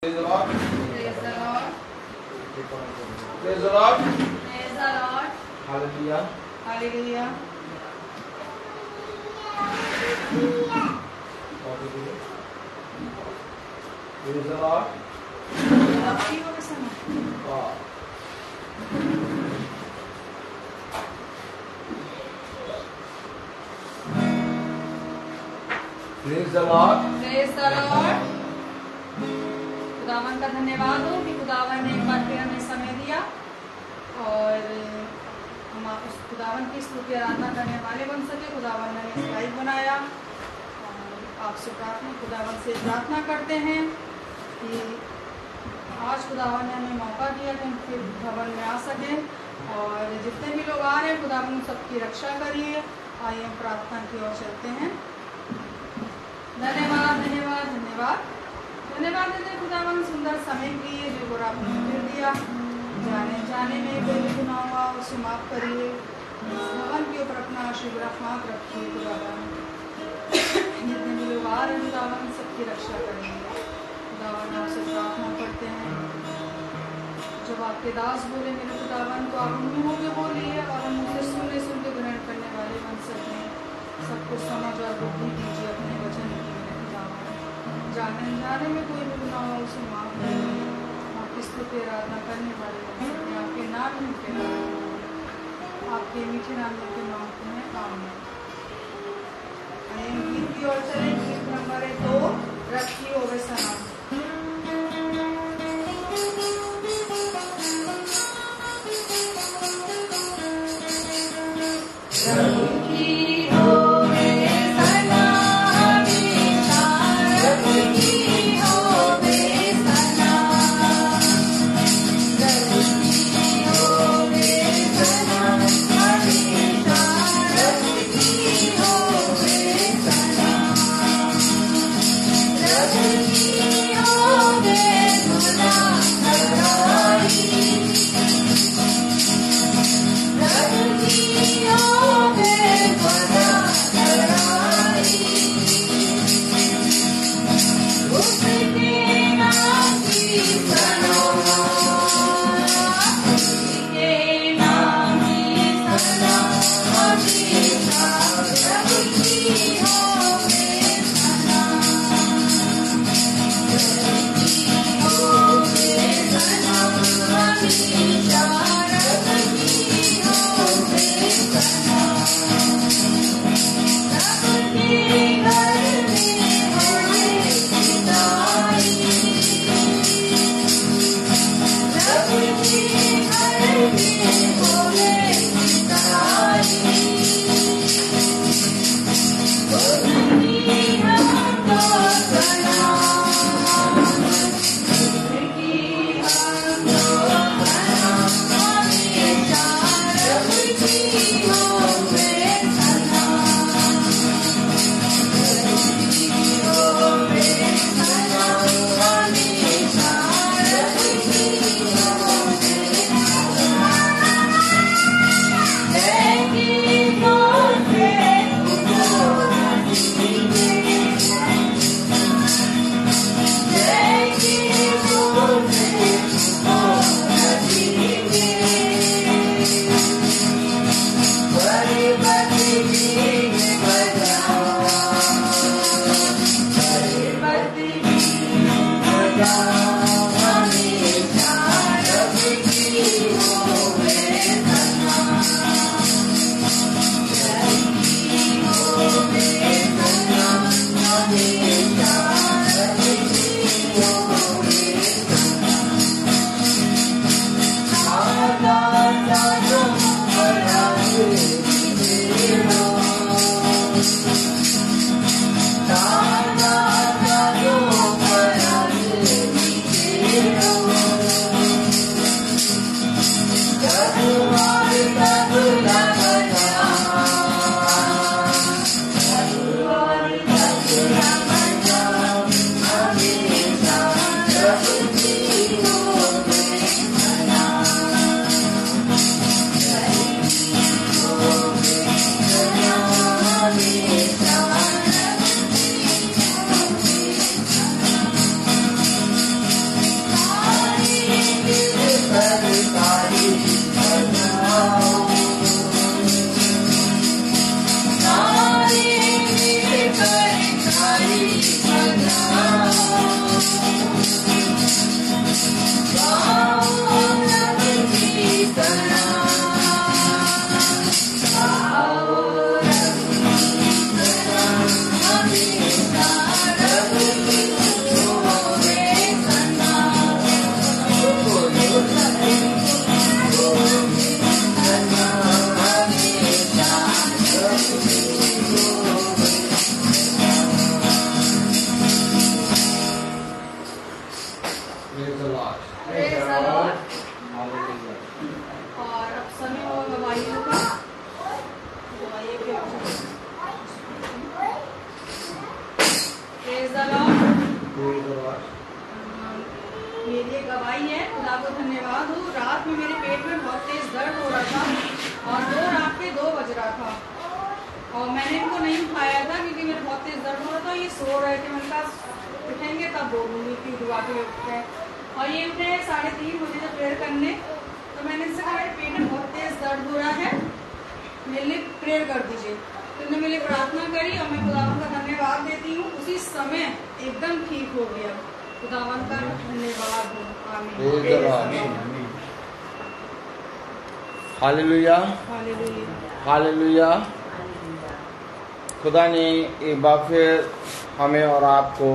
Praise the Lord. Praise the Lord. Praise the Lord. Praise the Lord. Hallelujah. Hallelujah. Praise the Lord. आपकी हो कैसा ना? God. Praise the Lord. Praise the Lord. खुदावन का धन्यवाद हो कि खुदावन ने एक बार फिर हमें समय दिया और हम उस खुदावन की स्तुति आराधना करने वाले बन सके। खुदावन ने हमें लाइव बनाया और आपसे खुदावन से प्रार्थना करते हैं कि आज खुदावन ने हमें मौका दिया कि हम फिर भवन में आ सके और जितने भी लोग आ रहे हैं खुदावन उन सबकी रक्षा करिए। आइए हम प्रार्थना की ओर चलते हैं। धन्यवाद धन्यवाद धन्यवाद धन्यवाद देते खुदावन सुंदर समय के लिए जो गुण आपने फिर दिया। जाने में कोई भी गुनाह हुआ उसे माफ करिए। भवन के ऊपर अपना आशीर्वाद माफ रखिए खुदावन। जितने भी लोग आ रहे हैं खुदावन सबकी रक्षा करेंगे। खुदावन आपसे प्रार्थना करते हैं जब आपके दास बोले मेरे खुदावन तो आप उन मुँह के बोलिए और हम उनसे सुन के ग्रहण करने वाले बन सकें। सबको समझ और बुद्धि दीजिए अपने वचन की मेरे खुदावन। जाने में कोई भी गुनाह हो उसे माफ करिए। आपकी स्तुति आराधना करने वाले बन सकें। आपके नाम में के आपके मीठे नाम के नाम में आमीन। गीत की ओर चले। गीत नंबर 2 रखी होवे सलाम। Praise the Lord. Praise the Lord. Hallelujah. और अब समय होगा गवाहियों का। गवाहियों के Praise the Lord. Praise the Lord. मेरी एक गवाही है, खुदा को धन्यवाद हो। रात में मेरे पेट में बहुत तेज दर्द हो रहा था और रात के 2 बज रहा था और मैंने इनको नहीं उठाया था क्योंकि मेरे बहुत तेज दर्द हो रहा था। ये सो रहे थे, मैंने कहा उठेंगे तब बोलूँगी कि दुआ के लिए उठते हैं। और ये उठे 3:30 बजे जब प्रेयर करने, तो मैंने इनसे कहा मेरे पेट में बहुत तेज दर्द हो रहा है, मेरे लिए प्रेयर कर दीजिए। तो उन्होंने मेरे लिए प्रार्थना करी और मैं खुदावन का धन्यवाद देती हूँ। उसी समय एकदम ठीक हो गया। खुदावन का धन्यवाद हो। आमीन। Praise the Lord. Hallelujah, hallelujah. Hallelujah. खुदा ने एक बार फिर हमें और आपको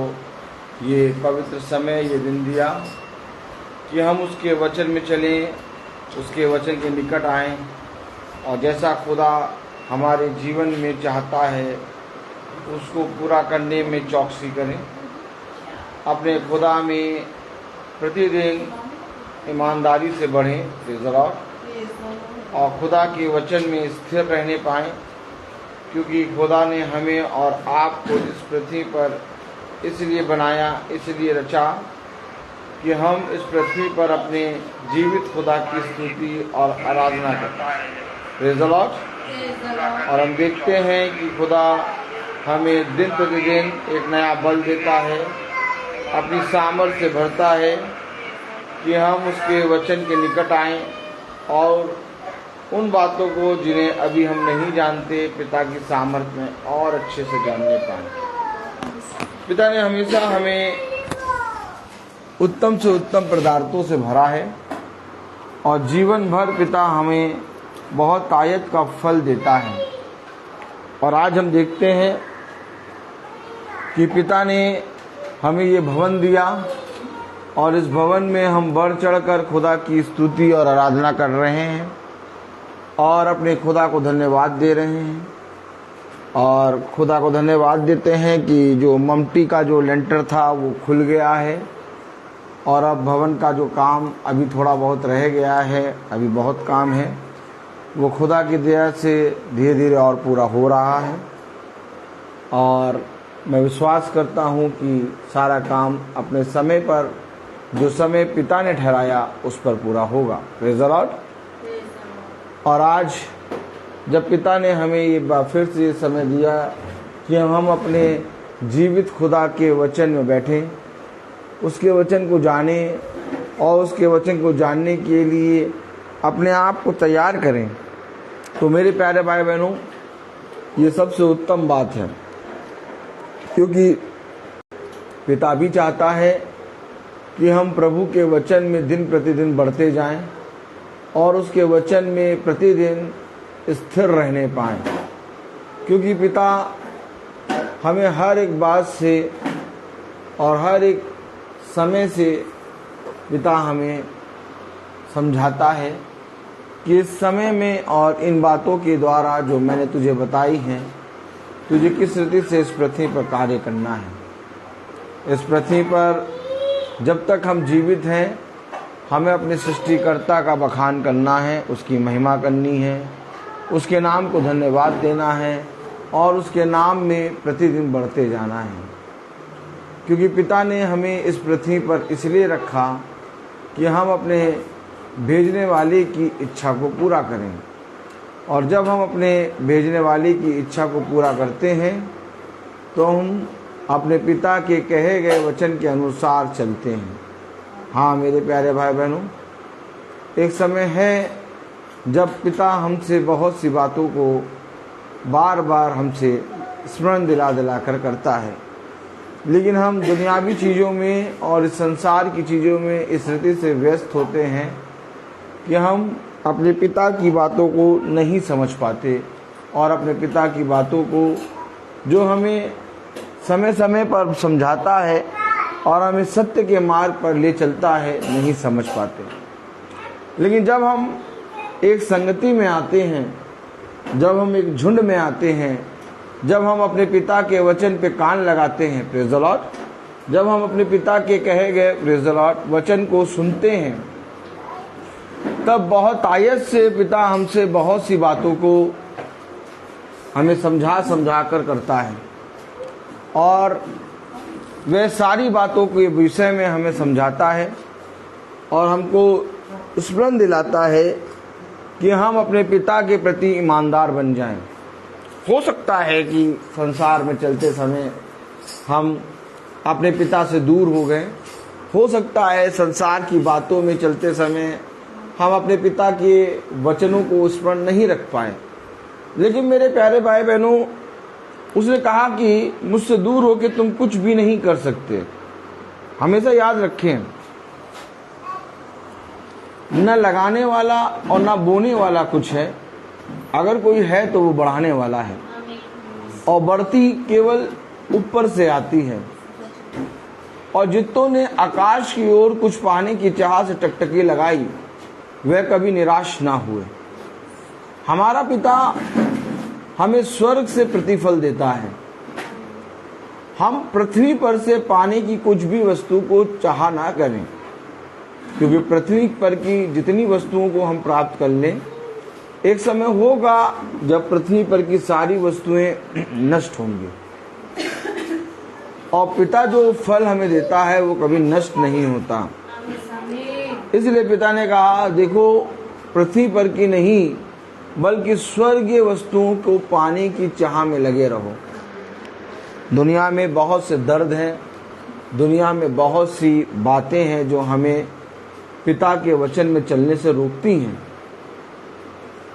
ये पवित्र समय, ये दिन दिया कि हम उसके वचन में चलें, उसके वचन के निकट आएं और जैसा खुदा हमारे जीवन में चाहता है उसको पूरा करने में चौकसी करें। अपने खुदा में प्रतिदिन ईमानदारी से बढ़ें, प्रेज़ द लॉर्ड, और खुदा के वचन में स्थिर रहने पाएं, क्योंकि खुदा ने हमें और आपको इस पृथ्वी पर इसलिए बनाया, इसलिए रचा कि हम इस पृथ्वी पर अपने जीवित खुदा की स्तुति और आराधना करें, प्रेज़ द लॉर्ड। और हम देखते हैं कि खुदा हमें दिन प्रतिदिन एक नया बल देता है, अपनी सामर्थ्य से भरता है कि हम उसके वचन के निकट आएं और उन बातों को जिन्हें अभी हम नहीं जानते पिता की सामर्थ्य में और अच्छे से जानने पाएं। पिता ने हमेशा हमें उत्तम से उत्तम पदार्थों से भरा है और जीवन भर पिता हमें बहुत आयत का फल देता है। और आज हम देखते हैं कि पिता ने हमें ये भवन दिया और इस भवन में हम बढ़ चढ़कर खुदा की स्तुति और आराधना कर रहे हैं और अपने खुदा को धन्यवाद दे रहे हैं। और खुदा को धन्यवाद देते हैं कि जो ममटी का जो लेंटर था वो खुल गया है और अब भवन का जो काम अभी थोड़ा बहुत रह गया है, अभी बहुत काम है, वो खुदा की दया से धीरे धीरे और पूरा हो रहा है। और मैं विश्वास करता हूँ कि सारा काम अपने समय पर, जो समय पिता ने ठहराया, उस पर पूरा होगा, प्रेज़ द लॉर्ड। और आज जब पिता ने हमें ये फिर से ये समय दिया कि हम अपने जीवित खुदा के वचन में बैठें, उसके वचन को जानें और उसके वचन को जानने के लिए अपने आप को तैयार करें, तो मेरे प्यारे भाई बहनों, ये सबसे उत्तम बात है, क्योंकि पिता भी चाहता है कि हम प्रभु के वचन में दिन प्रतिदिन बढ़ते जाएं और उसके वचन में प्रतिदिन स्थिर रहने पाएं, क्योंकि पिता हमें हर एक बात से और हर एक समय से पिता हमें समझाता है कि इस समय में और इन बातों के द्वारा जो मैंने तुझे बताई हैं, तुझे किस रीति से इस पृथ्वी पर कार्य करना है। इस पृथ्वी पर जब तक हम जीवित हैं, हमें अपने सृष्टिकर्ता का बखान करना है, उसकी महिमा करनी है, उसके नाम को धन्यवाद देना है और उसके नाम में प्रतिदिन बढ़ते जाना है। क्योंकि पिता ने हमें इस पृथ्वी पर इसलिए रखा कि हम अपने भेजने वाले की इच्छा को पूरा करें, और जब हम अपने भेजने वाले की इच्छा को पूरा करते हैं तो हम अपने पिता के कहे गए वचन के अनुसार चलते हैं। हाँ मेरे प्यारे भाई बहनों, एक समय है जब पिता हमसे बहुत सी बातों को बार बार हमसे स्मरण दिला कर करता है, लेकिन हम दुनियावी चीज़ों में और इस संसार की चीज़ों में इस रीति से व्यस्त होते हैं कि हम अपने पिता की बातों को नहीं समझ पाते और अपने पिता की बातों को, जो हमें समय समय पर समझाता है और हमें सत्य के मार्ग पर ले चलता है, नहीं समझ पाते। लेकिन जब हम एक संगति में आते हैं, जब हम एक झुंड में आते हैं, जब हम अपने पिता के वचन पे कान लगाते हैं, प्रेज़ द लॉर्ड, जब हम अपने पिता के कहे गए प्रेज़ द लॉर्ड वचन को सुनते हैं, तब बहुत आयत से पिता हमसे बहुत सी बातों को हमें समझा कर करता है, और वह सारी बातों के विषय में हमें समझाता है और हमको स्मरण दिलाता है कि हम अपने पिता के प्रति ईमानदार बन जाएं। हो सकता है कि संसार में चलते समय हम अपने पिता से दूर हो गए, हो सकता है संसार की बातों में चलते समय हम अपने पिता के वचनों को स्मरण नहीं रख पाए, लेकिन मेरे प्यारे भाई बहनों, उसने कहा कि मुझसे दूर होकर तुम कुछ भी नहीं कर सकते। हमेशा याद रखें, न लगाने वाला और न बोने वाला कुछ है, अगर कोई है तो वो बढ़ाने वाला है, और बढ़ती केवल ऊपर से आती है। और जितों ने आकाश की ओर कुछ पाने की चाह से टकटकी लगाई, वह कभी निराश ना हुए। हमारा पिता हमें स्वर्ग से प्रतिफल देता है। हम पृथ्वी पर से पाने की कुछ भी वस्तु को चाह ना करें, क्योंकि पृथ्वी पर की जितनी वस्तुओं को हम प्राप्त कर लें, एक समय होगा जब पृथ्वी पर की सारी वस्तुएं नष्ट होंगी, और पिता जो फल हमें देता है वो कभी नष्ट नहीं होता। इसलिए पिता ने कहा, देखो पृथ्वी पर की नहीं बल्कि स्वर्गीय वस्तुओं को पाने की चाह में लगे रहो। दुनिया में बहुत से दर्द हैं, दुनिया में बहुत सी बातें हैं जो हमें पिता के वचन में चलने से रोकती हैं।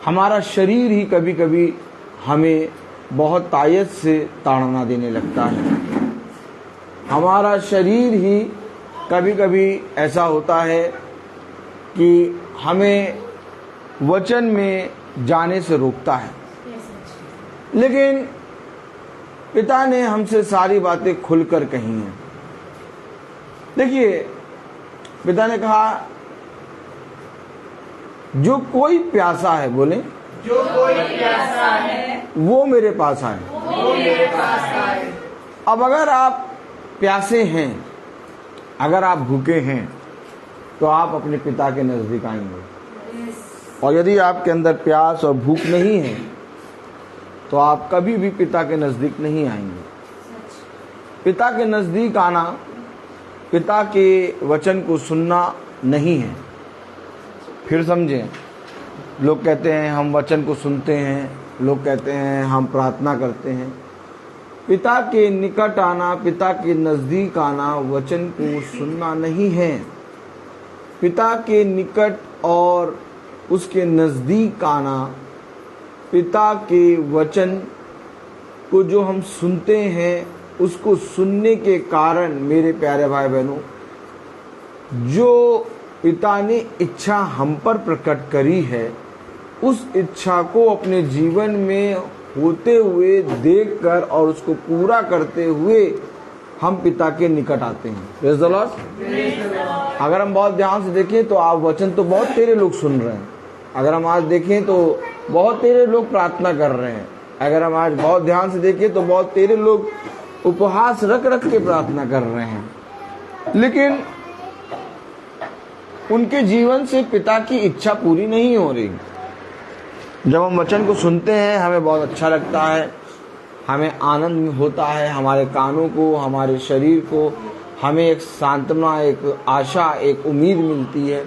हमारा शरीर ही कभी कभी हमें बहुत तायत से ताड़ना देने लगता है। हमारा शरीर ही कभी कभी ऐसा होता है कि हमें वचन में जाने से रोकता है, लेकिन पिता ने हमसे सारी बातें खुलकर कही हैं। देखिए, पिता ने कहा, जो कोई प्यासा है, बोले, जो कोई प्यासा है वो मेरे पास आए। वो मेरे पास आए। अब अगर आप प्यासे हैं, अगर आप भूखे हैं, तो आप अपने पिता के नजदीक आएंगे। और यदि आपके अंदर प्यास और भूख नहीं है, तो आप कभी भी पिता के नजदीक नहीं आएंगे। पिता के नजदीक आना, पिता के वचन को सुनना नहीं है। फिर समझें, लोग कहते हैं हम वचन को सुनते हैं, लोग कहते हैं हम प्रार्थना करते हैं। पिता के निकट आना, पिता के नजदीक आना वचन को सुनना नहीं है। पिता के निकट और उसके नजदीक आना, पिता के वचन को जो हम सुनते हैं, उसको सुनने के कारण मेरे प्यारे भाई बहनों, जो पिता ने इच्छा हम पर प्रकट करी है, उस इच्छा को अपने जीवन में होते हुए देखकर और उसको पूरा करते हुए हम पिता के निकट आते हैं। Praise the Lord. अगर हम बहुत ध्यान से देखें तो आप वचन तो बहुत तेरे लोग सुन रहे हैं। अगर हम आज देखें तो बहुत तेरे लोग प्रार्थना कर रहे हैं। अगर हम आज बहुत ध्यान से देखें तो बहुत तेरे लोग उपवास रख रख के प्रार्थना कर रहे हैं, लेकिन उनके जीवन से पिता की इच्छा पूरी नहीं हो रही। जब हम वचन को सुनते हैं, हमें बहुत अच्छा लगता है, हमें आनंद होता है, हमारे कानों को, हमारे शरीर को, हमें एक सांत्वना, एक आशा, एक उम्मीद मिलती है।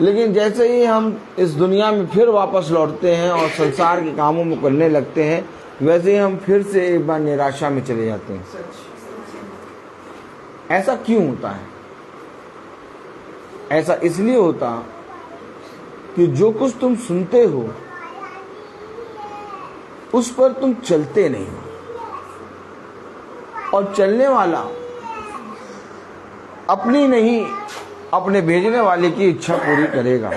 लेकिन जैसे ही हम इस दुनिया में फिर वापस लौटते हैं और संसार के कामों में करने लगते हैं, वैसे ही हम फिर से एक बार निराशा में चले जाते हैं। ऐसा क्यों होता है? ऐसा इसलिए होता कि जो कुछ तुम सुनते हो उस पर तुम चलते नहीं हो, और चलने वाला अपनी नहीं, अपने भेजने वाले की इच्छा पूरी करेगा।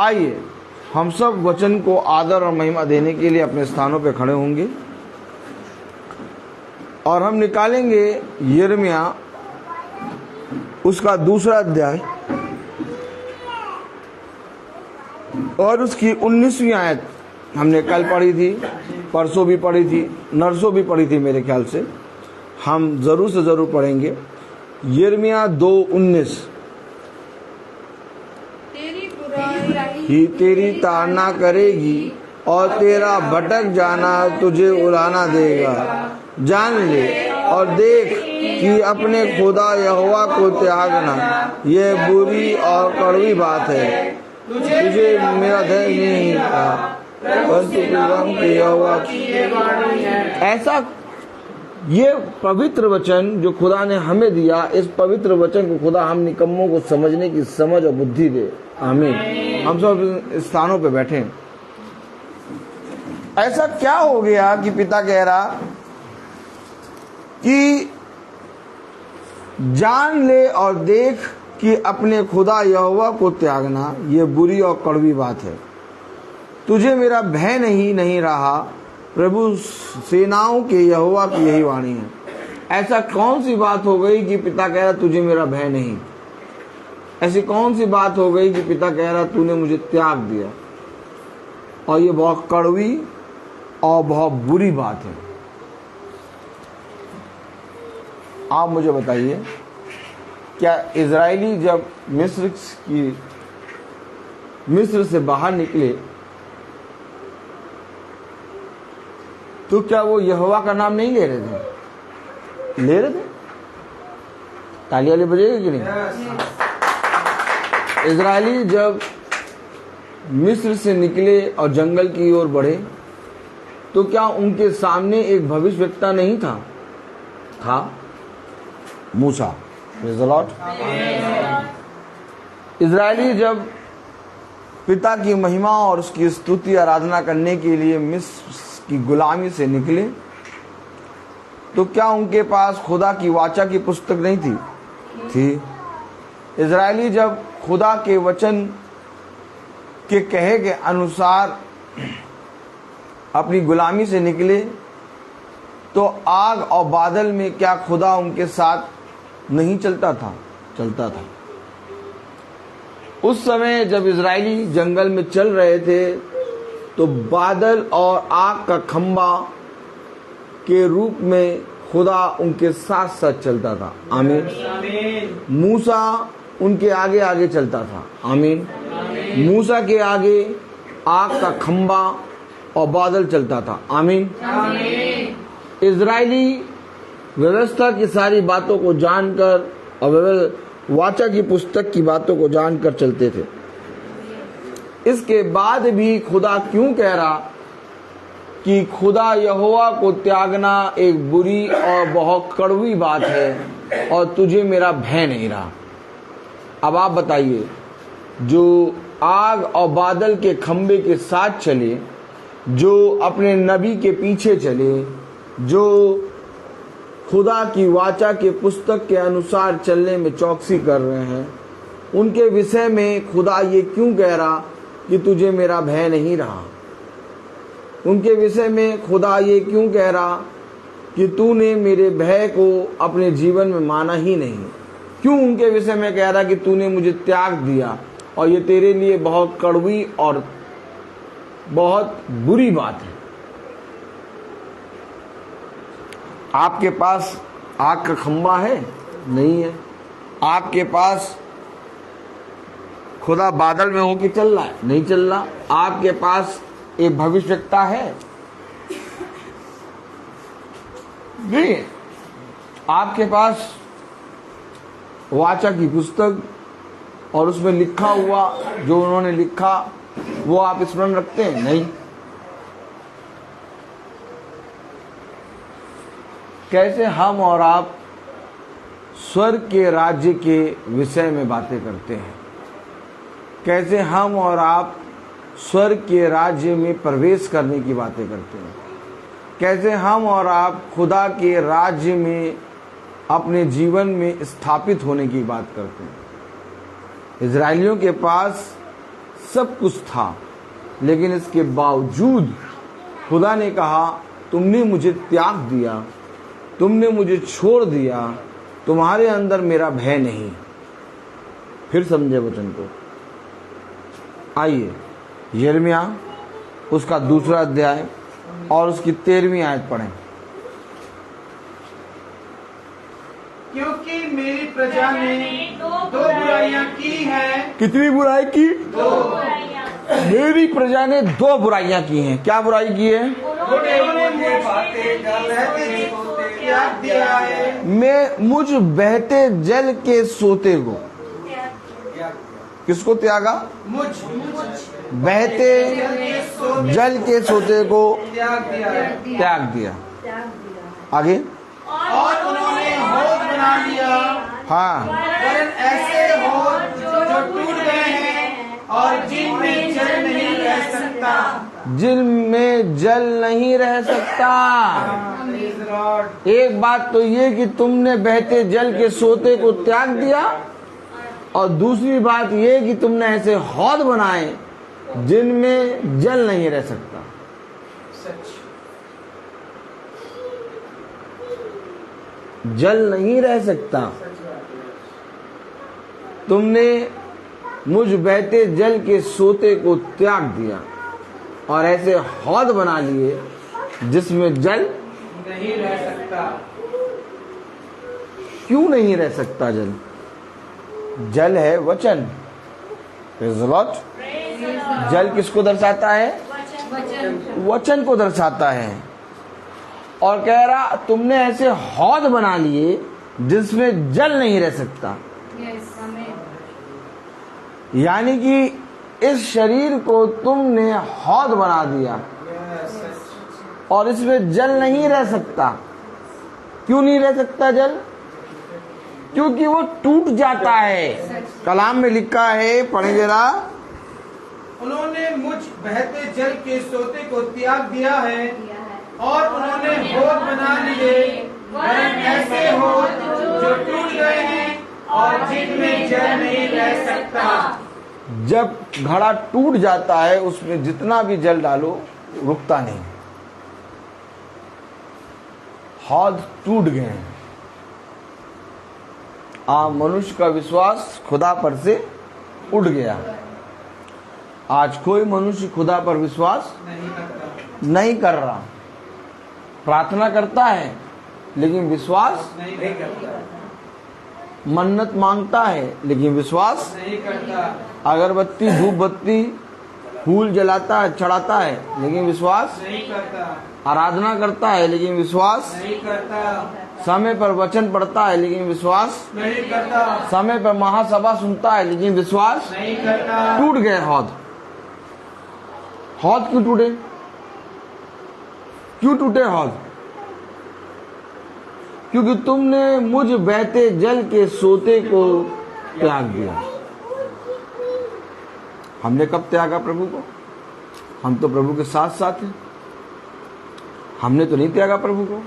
आइए हम सब वचन को आदर और महिमा देने के लिए अपने स्थानों पर खड़े होंगे और हम निकालेंगे यिर्मयाह उसका 2 अध्याय और उसकी 19वीं आयत। हमने कल पढ़ी थी, परसों भी पढ़ी थी, नरसों भी पढ़ी थी मेरे ख्याल से। हम जरूर से जरूर पढ़ेंगे। यिर्मयाह 2:19। तेरी बुराई ही तेरी ताड़ना करेगी और तेरा भटक जाना तुझे उड़ाना देगा। जान ले और देख कि अपने खुदा यहोवा को त्यागना यह बुरी और कड़वी बात है। तुझे मेरा धैर्य नहीं था, परंतु यहोवा की ऐसा। ये पवित्र वचन जो खुदा ने हमें दिया, इस पवित्र वचन को खुदा हम निकम्मों को समझने की समझ और बुद्धि दे। आमीन। हम सब स्थानों पे बैठे। ऐसा क्या हो गया कि पिता कह रहा कि जान ले और देख कि अपने खुदा यहोवा को त्यागना ये बुरी और कड़वी बात है। तुझे मेरा भय नहीं रहा, प्रभु सेनाओं के यहोवा की यही वाणी है। ऐसा कौन सी बात हो गई कि पिता कह रहा तुझे मेरा भय नहीं? ऐसी कौन सी बात हो गई कि पिता कह रहा तूने मुझे त्याग दिया? और ये बहुत कड़वी और बहुत बुरी बात है। आप मुझे बताइए, क्या इजरायली जब मिस्र से बाहर निकले तो क्या वो यहोवा का नाम नहीं ले रहे थे? ले रहे थे। तालियां ले बजेगी कि नहीं? इजरायली जब मिस्र से निकले और जंगल की ओर बढ़े तो क्या उनके सामने एक भविष्यवक्ता नहीं था? था, मूसा। Praise the Lord. इजरायली जब पिता की महिमा और उसकी स्तुति आराधना करने के लिए मिस्र की गुलामी से निकले तो क्या उनके पास खुदा की वाचा की पुस्तक नहीं थी? थी। इजरायली जब खुदा के वचन के कहे के अनुसार अपनी गुलामी से निकले तो आग और बादल में क्या खुदा उनके साथ नहीं चलता था? चलता था। उस समय जब इजरायली जंगल में चल रहे थे तो बादल और आग का खंबा के रूप में खुदा उनके साथ साथ चलता था। आमीन। मूसा उनके आगे आगे चलता था। आमीन। मूसा के आगे आग का खंबा और बादल चलता था। आमीन। इजरायली व्यवस्था की सारी बातों को जानकर और वाचा की पुस्तक की बातों को जानकर चलते थे। इसके बाद भी खुदा क्यों कह रहा कि खुदा यहोवा को त्यागना एक बुरी और बहुत कड़वी बात है और तुझे मेरा भय नहीं रहा? अब आप बताइए, जो आग और बादल के खंबे के साथ चले, जो अपने नबी के पीछे चले, जो खुदा की वाचा के पुस्तक के अनुसार चलने में चौकसी कर रहे हैं, उनके विषय में खुदा ये क्यों कह रहा कि तुझे मेरा भय नहीं रहा? उनके विषय में खुदा ये क्यों कह रहा कि तूने मेरे भय को अपने जीवन में माना ही नहीं? क्यों उनके विषय में कह रहा कि तूने मुझे त्याग दिया और ये तेरे लिए बहुत कड़वी और बहुत बुरी बात है? आपके पास आग का खंबा है? नहीं है। आपके पास खुदा बादल में होके चल रहा है? नहीं चल रहा। आपके पास एक भविष्यवक्ता है? नहीं। आपके पास वाचा की पुस्तक और उसमें लिखा हुआ जो उन्होंने लिखा वो आप स्मरण रखते हैं? नहीं। कैसे हम और आप स्वर्ग के राज्य के विषय में बातें करते हैं? कैसे हम और आप स्वर्ग के राज्य में प्रवेश करने की बातें करते हैं? कैसे हम और आप खुदा के राज्य में अपने जीवन में स्थापित होने की बात करते हैं? इजरायलियों के पास सब कुछ था, लेकिन इसके बावजूद खुदा ने कहा तुमने मुझे त्याग दिया, तुमने मुझे छोड़ दिया, तुम्हारे अंदर मेरा भय नहीं। फिर समझे वचन को। आइए यिर्मयाह उसका 2 अध्याय और उसकी 13वीं आयत पढ़ें। क्योंकि मेरी प्रजा ने दो बुराइयां की हैं। कितनी बुराई की? दो। मेरी प्रजा ने दो बुराइयां की हैं। क्या बुराई की है? उन्होंने मुझे बहते सोते त्याग दिया है। मैं मुझ बहते जल के सोते को, किसको त्यागा? मुझ बहते जल के सोते को त्याग दिया है। त्याग दिया। आगे, और उन्होंने होद बना लिया, हाँ, वरन ऐसे होद जो टूट गए हैं और जिनमें जल नहीं रह सकता। जिनमें जल नहीं रह सकता। Praise the Lord। एक बात तो ये कि तुमने बहते जल के सोते को त्याग दिया, और दूसरी बात ये कि तुमने ऐसे हौद बनाए जिनमें जल नहीं रह सकता। सच। जल नहीं रह सकता। तुमने मुझ बहते जल के सोते को त्याग दिया और ऐसे हौद बना लिए जिसमें जल नहीं रह सकता। क्यों नहीं रह सकता जल? जल है वचन। Praise the Lord। जल किसको दर्शाता है? वचन को दर्शाता है। और कह रहा तुमने ऐसे हौद बना लिए जिसमें जल नहीं रह सकता। यानी कि इस शरीर को तुमने हौद बना दिया और इसमें जल नहीं रह सकता। क्यों नहीं रह सकता जल? क्योंकि वो टूट जाता है। कलाम में लिखा है, पढ़े जरा। उन्होंने मुझ बहते जल के सोते को त्याग दिया है और उन्होंने होद बना लिए, वरन ऐसे होद जो टूट गए हैं और जिनमें जल नहीं रह सकता। जब घड़ा टूट जाता है उसमें जितना भी जल डालो रुकता नहीं। हौद टूट गए हैं। मनुष्य का विश्वास खुदा पर से उठ गया। आज कोई मनुष्य खुदा पर विश्वास नहीं कर रहा। प्रार्थना करता है लेकिन विश्वास नहीं करता। मन्नत मांगता है लेकिन विश्वास नहीं करता। अगरबत्ती धूप बत्ती फूल जलाता है, चढ़ाता है लेकिन विश्वास नहीं करता। आराधना करता है लेकिन विश्वास नहीं करता। समय पर वचन पढ़ता है लेकिन विश्वास नहीं करता। समय पर महासभा सुनता है लेकिन विश्वास नहीं करता। टूट गए हौद। हौद क्यों टूटे? क्यों टूटे हौद? क्योंकि तुमने मुझ बहते जल के सोते को त्याग दिया। हमने कब त्यागा प्रभु को? हम तो प्रभु के साथ साथ हैं। हमने तो नहीं त्यागा प्रभु को।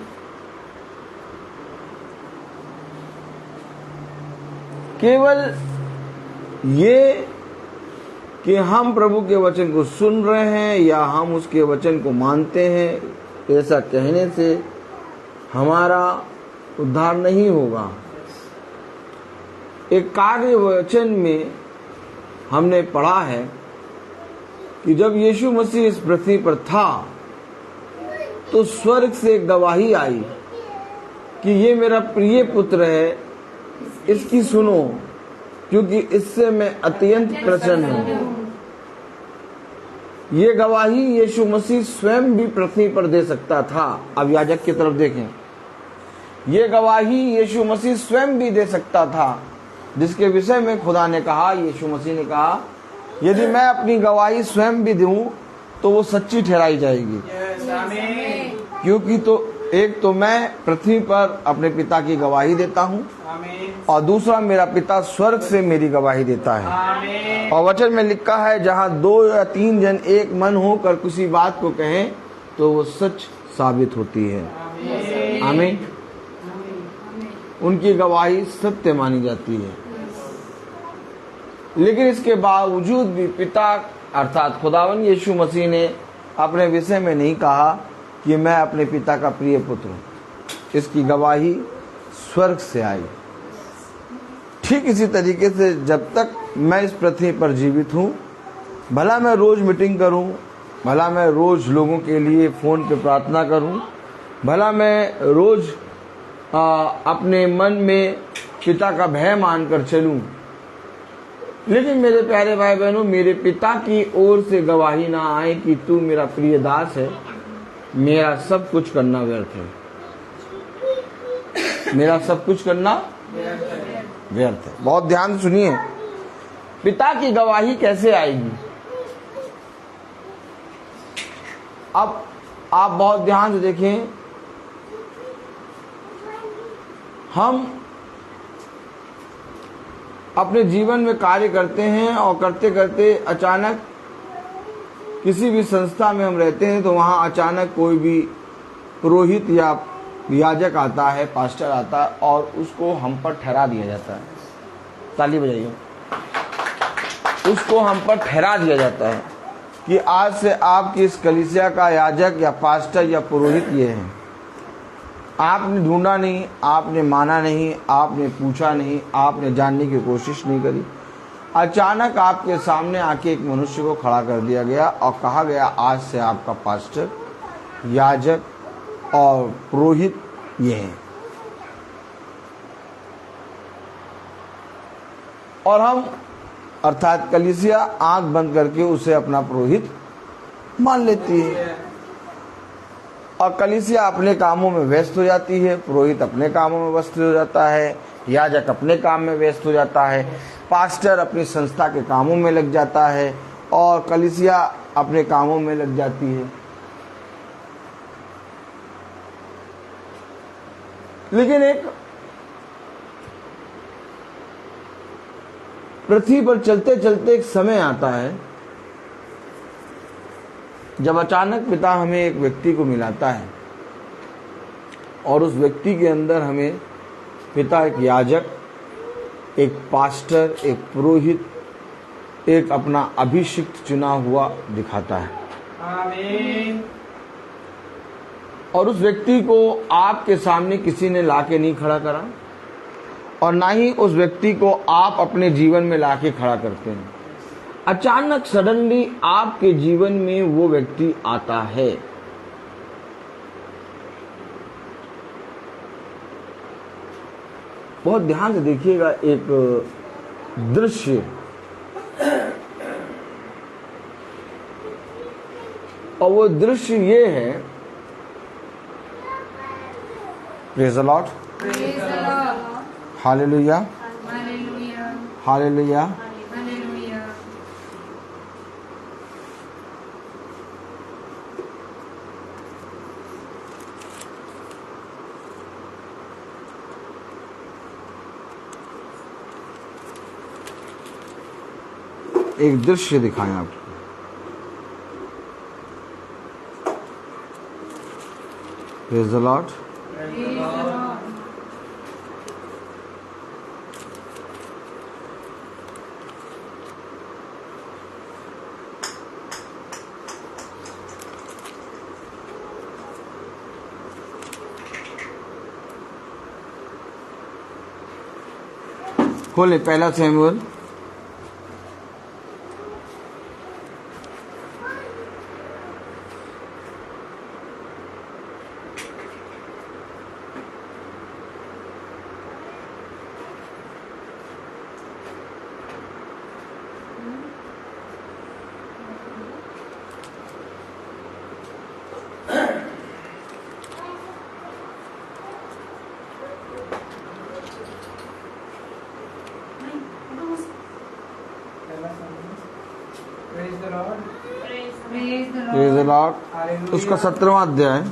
केवल ये कि हम प्रभु के वचन को सुन रहे हैं या हम उसके वचन को मानते हैं, ऐसा कहने से हमारा उद्धार नहीं होगा। एक कार्य वचन में हमने पढ़ा है कि जब यीशु मसीह इस पृथ्वी पर था तो स्वर्ग से एक गवाही आई कि ये मेरा प्रिय पुत्र है, इसकी सुनो, क्योंकि इससे मैं अत्यंत प्रसन्न हूं। ये गवाही यीशु मसीह स्वयं भी पृथ्वी पर दे सकता था। अब याजक की तरफ देखें। ये गवाही यीशु मसीह स्वयं भी दे सकता था, जिसके विषय में खुदा ने कहा, यीशु मसीह ने कहा, यदि मैं अपनी गवाही स्वयं भी दूं तो वो सच्ची ठहराई जाएगी। क्योंकि तो एक तो मैं पृथ्वी पर अपने पिता की गवाही देता हूं और दूसरा मेरा पिता स्वर्ग से मेरी गवाही देता है। और वचन में लिखा है, जहां 2 या 3 जन एक मन होकर किसी बात को कहें तो वो सच साबित होती है। आमीन। उनकी गवाही सत्य मानी जाती है। लेकिन इसके बावजूद भी पिता अर्थात खुदावन यीशु मसीह ने अपने विषय में नहीं कहा कि मैं अपने पिता का प्रिय पुत्र हूं। इसकी गवाही स्वर्ग से आई। ठीक इसी तरीके से जब तक मैं इस पृथ्वी पर जीवित हूं, भला मैं रोज मीटिंग करूं, भला मैं रोज लोगों के लिए फोन पे प्रार्थना करूं, भला मैं रोज अपने मन में पिता का भय मानकर चलूं, लेकिन मेरे प्यारे भाई बहनों, मेरे पिता की ओर से गवाही ना आए कि तू मेरा प्रिय दास है, मेरा सब कुछ करना व्यर्थ है, मेरा सब कुछ करना व्यर्थ है। बहुत ध्यान से सुनिए, पिता की गवाही कैसे आएगी? अब आप बहुत ध्यान से देखें, हम अपने जीवन में कार्य करते हैं और करते करते अचानक किसी भी संस्था में हम रहते हैं तो वहां अचानक कोई भी पुरोहित या याजक आता है, पास्टर आता है और उसको हम पर ठहरा दिया जाता है। ताली बजाइए। उसको हम पर ठहरा दिया जाता है कि आज से आपकी इस कलीसिया का याजक या पास्टर या पुरोहित ये है। आपने ढूंढा नहीं, आपने माना नहीं, आपने पूछा नहीं, आपने जानने की कोशिश नहीं करी, अचानक आपके सामने आके एक मनुष्य को खड़ा कर दिया गया और कहा गया आज से आपका पास्टर, याजक और पुरोहित ये है। और हम अर्थात कलीसिया आंख बंद करके उसे अपना पुरोहित मान लेती है और कलीसिया अपने कामों में व्यस्त हो जाती है, पुरोहित अपने कामों में व्यस्त हो जाता है, याजक अपने काम में व्यस्त हो जाता है, पास्टर अपनी संस्था के कामों में लग जाता है और कलीसिया अपने कामों में लग जाती है। लेकिन एक पृथ्वी पर चलते चलते एक समय आता है जब अचानक पिता हमें एक व्यक्ति को मिलाता है और उस व्यक्ति के अंदर हमें पिता एक याजक, एक पास्टर, एक पुरोहित, एक अपना अभिषिक्त चुना हुआ दिखाता है। आमीन। और उस व्यक्ति को आपके सामने किसी ने लाके नहीं खड़ा करा और ना ही उस व्यक्ति को आप अपने जीवन में लाके खड़ा करते हैं। अचानक सडनली आपके जीवन में वो व्यक्ति आता है। बहुत ध्यान से देखिएगा एक दृश्य, और वो दृश्य ये है, praise the Lord, hallelujah, hallelujah. एक दृश्य दिखाएं आपको। Praise the Lord. खोले पहला Samuel Praise the Lord. Praise the Lord, उसका 17वां अध्याय।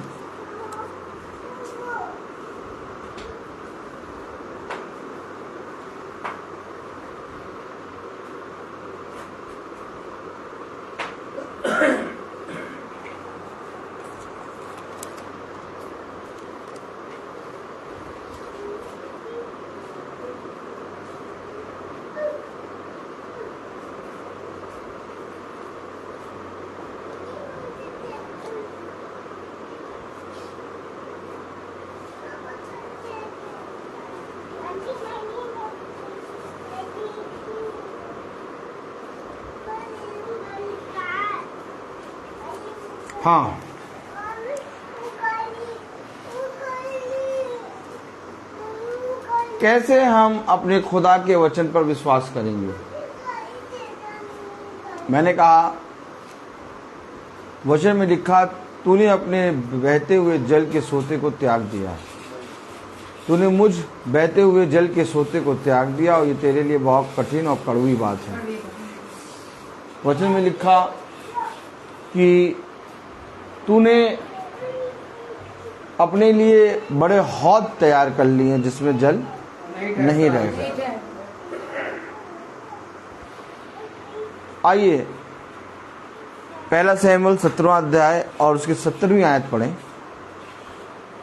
हाँ, कैसे हम अपने खुदा के वचन पर विश्वास करेंगे? मैंने कहा वचन में लिखा, तूने अपने बहते हुए जल के सोते को त्याग दिया। तूने मुझ बहते हुए जल के सोते को त्याग दिया, और ये तेरे लिए बहुत कठिन और कड़वी बात है। वचन में लिखा कि तूने अपने लिए बड़े हौद तैयार कर लिए हैं जिसमें जल नहीं रहेगा। आइए पहला शमूएल 17वां अध्याय और उसकी 17वीं आयत पढ़ें।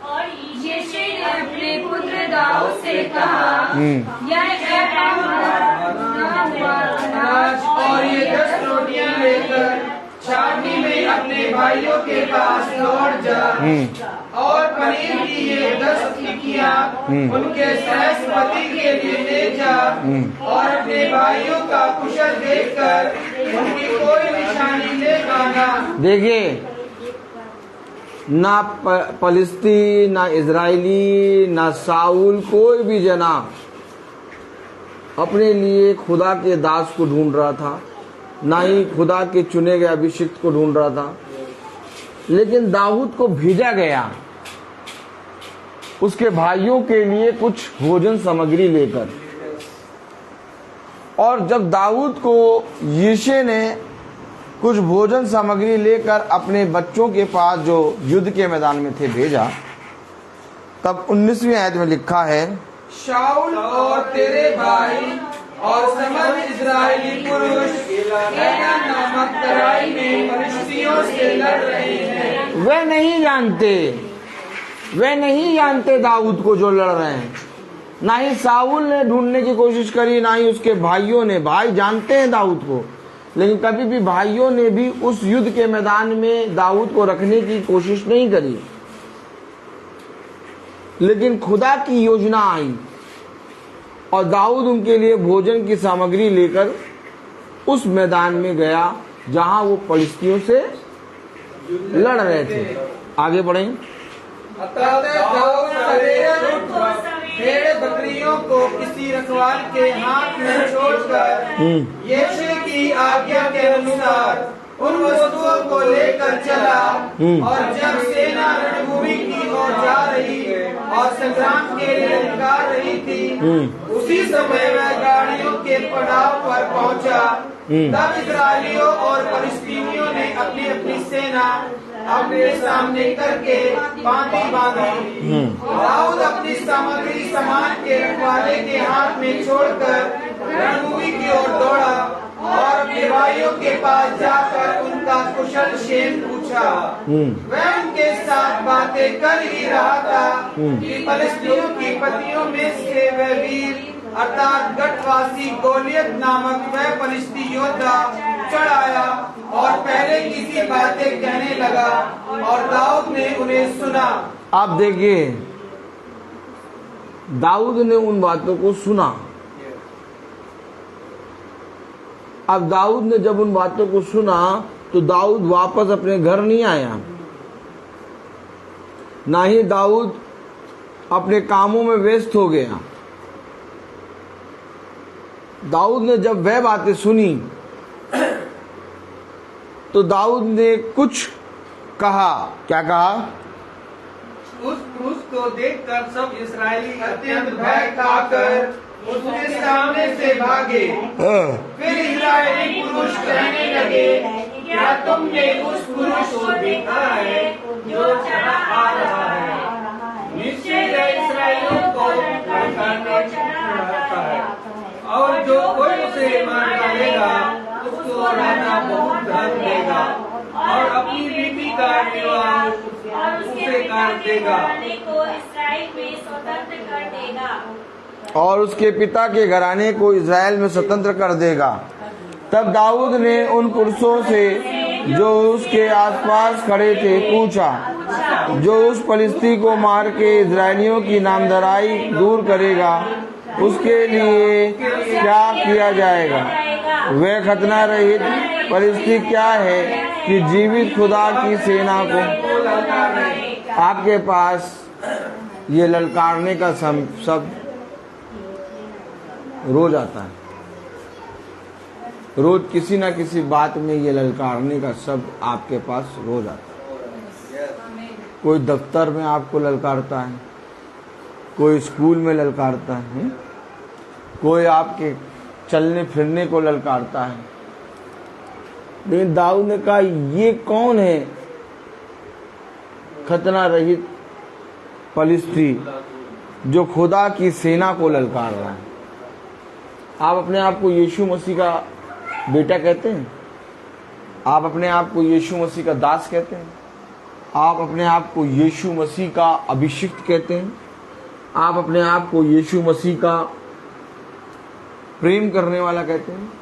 और यिशै ने अपने पुत्र दाऊद से कहा, यह अनाज और ये 10 रोटियां लेकर छावनी में अपने भाइयों के पास लौट जा, और पनीर की ये 10 टिक्कियां उनके सहस्पति के लिए ले जा, और अपने भाइयों का कुशल देखकर उनकी कोई निशानी ले आना। देखिए, ना फलिस्ती, ना इजरायली, ना साउल, कोई भी जना अपने लिए खुदा के दास को ढूंढ रहा था, ना ही खुदा के चुने गए अभिषिक्त को ढूंढ रहा था। लेकिन दाऊद को भेजा गया उसके भाइयों के लिए कुछ भोजन सामग्री लेकर। और जब दाऊद को यिशै ने कुछ भोजन सामग्री लेकर अपने बच्चों के पास जो युद्ध के मैदान में थे भेजा, तब 19वीं आयत में लिखा है, शाऊल और तेरे भाई और समस्त इजरायली पुरुष केला नामक तराई में फलिस्तियों से लड़ रहे हैं। वे नहीं जानते दाऊद को जो लड़ रहे हैं। ना ही साउल ने ढूंढने की कोशिश करी, ना ही उसके भाइयों ने। भाई जानते हैं दाऊद को, लेकिन कभी भी भाइयों ने भी उस युद्ध के मैदान में दाऊद को रखने की कोशिश नहीं करी। लेकिन खुदा की योजना आई और दाऊद उनके लिए भोजन की सामग्री लेकर उस मैदान में गया जहां वो फलिस्तियों से लड़ रहे थे। आगे बढ़ें। अतः दाऊद सवेरे भेड़ बकरियों को किसी रखवाल के हाथ में छोड़कर यिशै की आज्ञा के अनुसार उन वस्तुओं को लेकर चला, और जब सेना रणभूमि की ओर जा रही और संग्राम के लिए ललकार रही थी, उसी समय वह गाड़ियों के पड़ाव पर पहुंचा। तब इस्राएलियों और फलिस्तीनियों ने अपनी अपनी सेना अपने सामने करके बांधी बांधी। दाऊद अपनी सामग्री सामान के रखवाले के हाथ में छोड़कर रणभूमि की ओर दौड़ा, और अपने भाइयों के पास जाकर उनका कुशल क्षेम पूछा। वह उनके साथ बातें कर ही रहा था कि फलिस्तियों की पतियों में से वह वीर अर्थात गठवासी गोलियत नामक वह फलिस्ती योद्धा चढ़ आया और पहले किसी बातें कहने लगा, और दाऊद ने उन्हें सुना। आप देखिए, दाऊद ने उन बातों को सुना। अब दाऊद ने जब उन बातों को सुना तो दाऊद वापस अपने घर नहीं आया, ना ही दाऊद अपने कामों में व्यस्त हो गया। दाऊद ने जब वह बातें सुनी तो दाऊद ने कुछ कहा। क्या कहा? उस पुरुष को देखकर सब इस्राएली अत्यंत भय खाकर उसके सामने से भागे। फिर इस्राएली पुरुष कहने लगे, क्या तुमने उस पुरुष को देखा है जो चला आ रहा है? निश्चय वह इस्राएलियों को ललकारने रहता है, और जो कोई उसे मार डालेगा उसको राजा बहुत धन देगा, और अपनी बीवी का विवाह उसे काट देगा, को इस्राएल में स्वतंत्र कर देगा, और उसके पिता के घराने को इज़राइल में स्वतंत्र कर देगा। तब दाऊद ने उन पुरुषों से जो उसके आसपास खड़े थे पूछा, जो उस फलिस्ती को मार के इजरायलियों की नामधराई दूर करेगा, उसके लिए क्या किया जाएगा? वह खतना रहित फलिस्ती क्या है कि जीवित खुदा की सेना को आपके पास ये ललकारने का शब्द रोज आता है, रोज किसी ना किसी बात में ये ललकारने का शब्द आपके पास रोज आता है। कोई दफ्तर में आपको ललकारता है, कोई स्कूल में ललकारता है, कोई आपके चलने फिरने को ललकारता है। लेकिन दाऊद ने कहा ये कौन है खतना रहित पलिश्ती जो खुदा की सेना को ललकार रहा है। आप अपने आप को यीशु मसीह का बेटा कहते हैं? आप अपने आप को यीशु मसीह का दास कहते हैं? आप अपने आप को यीशु मसीह का अभिषिक्त कहते हैं? आप अपने आप को यीशु मसीह का प्रेम करने वाला कहते हैं?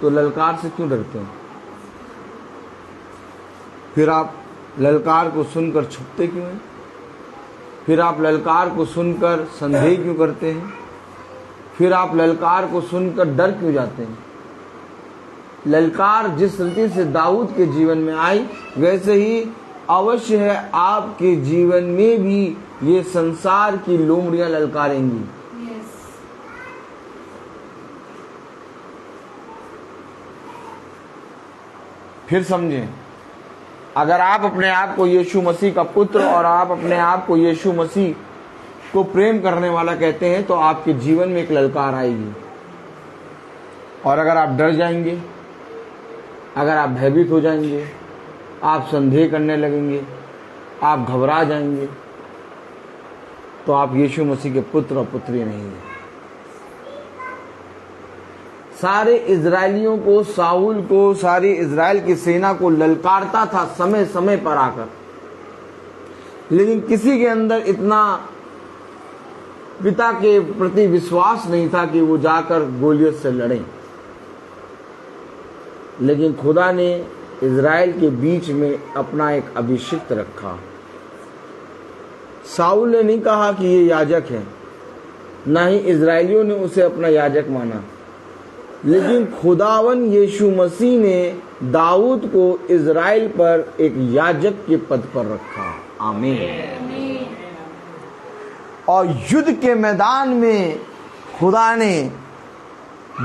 तो ललकार से क्यों डरते हैं? फिर आप ललकार को सुनकर छुपते क्यों हैं? फिर आप ललकार को सुनकर संदेह क्यों करते हैं? फिर आप ललकार को सुनकर डर क्यों जाते हैं? ललकार जिस रीति से दाऊद के जीवन में आई, वैसे ही अवश्य है आपके जीवन में भी ये संसार की लोमड़ियां ललकारेंगी। फिर समझें, अगर आप अपने आप को यीशु मसीह का पुत्र और आप अपने आप को यीशु मसीह को प्रेम करने वाला कहते हैं, तो आपके जीवन में एक ललकार आएगी। और अगर आप डर जाएंगे, अगर आप भयभीत हो जाएंगे, आप संदेह करने लगेंगे, आप घबरा जाएंगे, तो आप यीशु मसीह के पुत्र और पुत्री नहीं हैं। सारे इजरायलियों को, साउल को, सारी इजराइल की सेना को ललकारता था समय समय पर आकर, लेकिन किसी के अंदर इतना पिता के प्रति विश्वास नहीं था कि वो जाकर गोलियत से लड़े। लेकिन खुदा ने इजराइल के बीच में अपना एक अभिषिक्त रखा। साउल ने नहीं कहा कि ये याजक है, ना ही इजरायलियों ने उसे अपना याजक माना, लेकिन खुदावन यीशु मसीह ने दाऊद को इजराइल पर एक याजक के पद पर रखा। आमीन। और युद्ध के मैदान में खुदा ने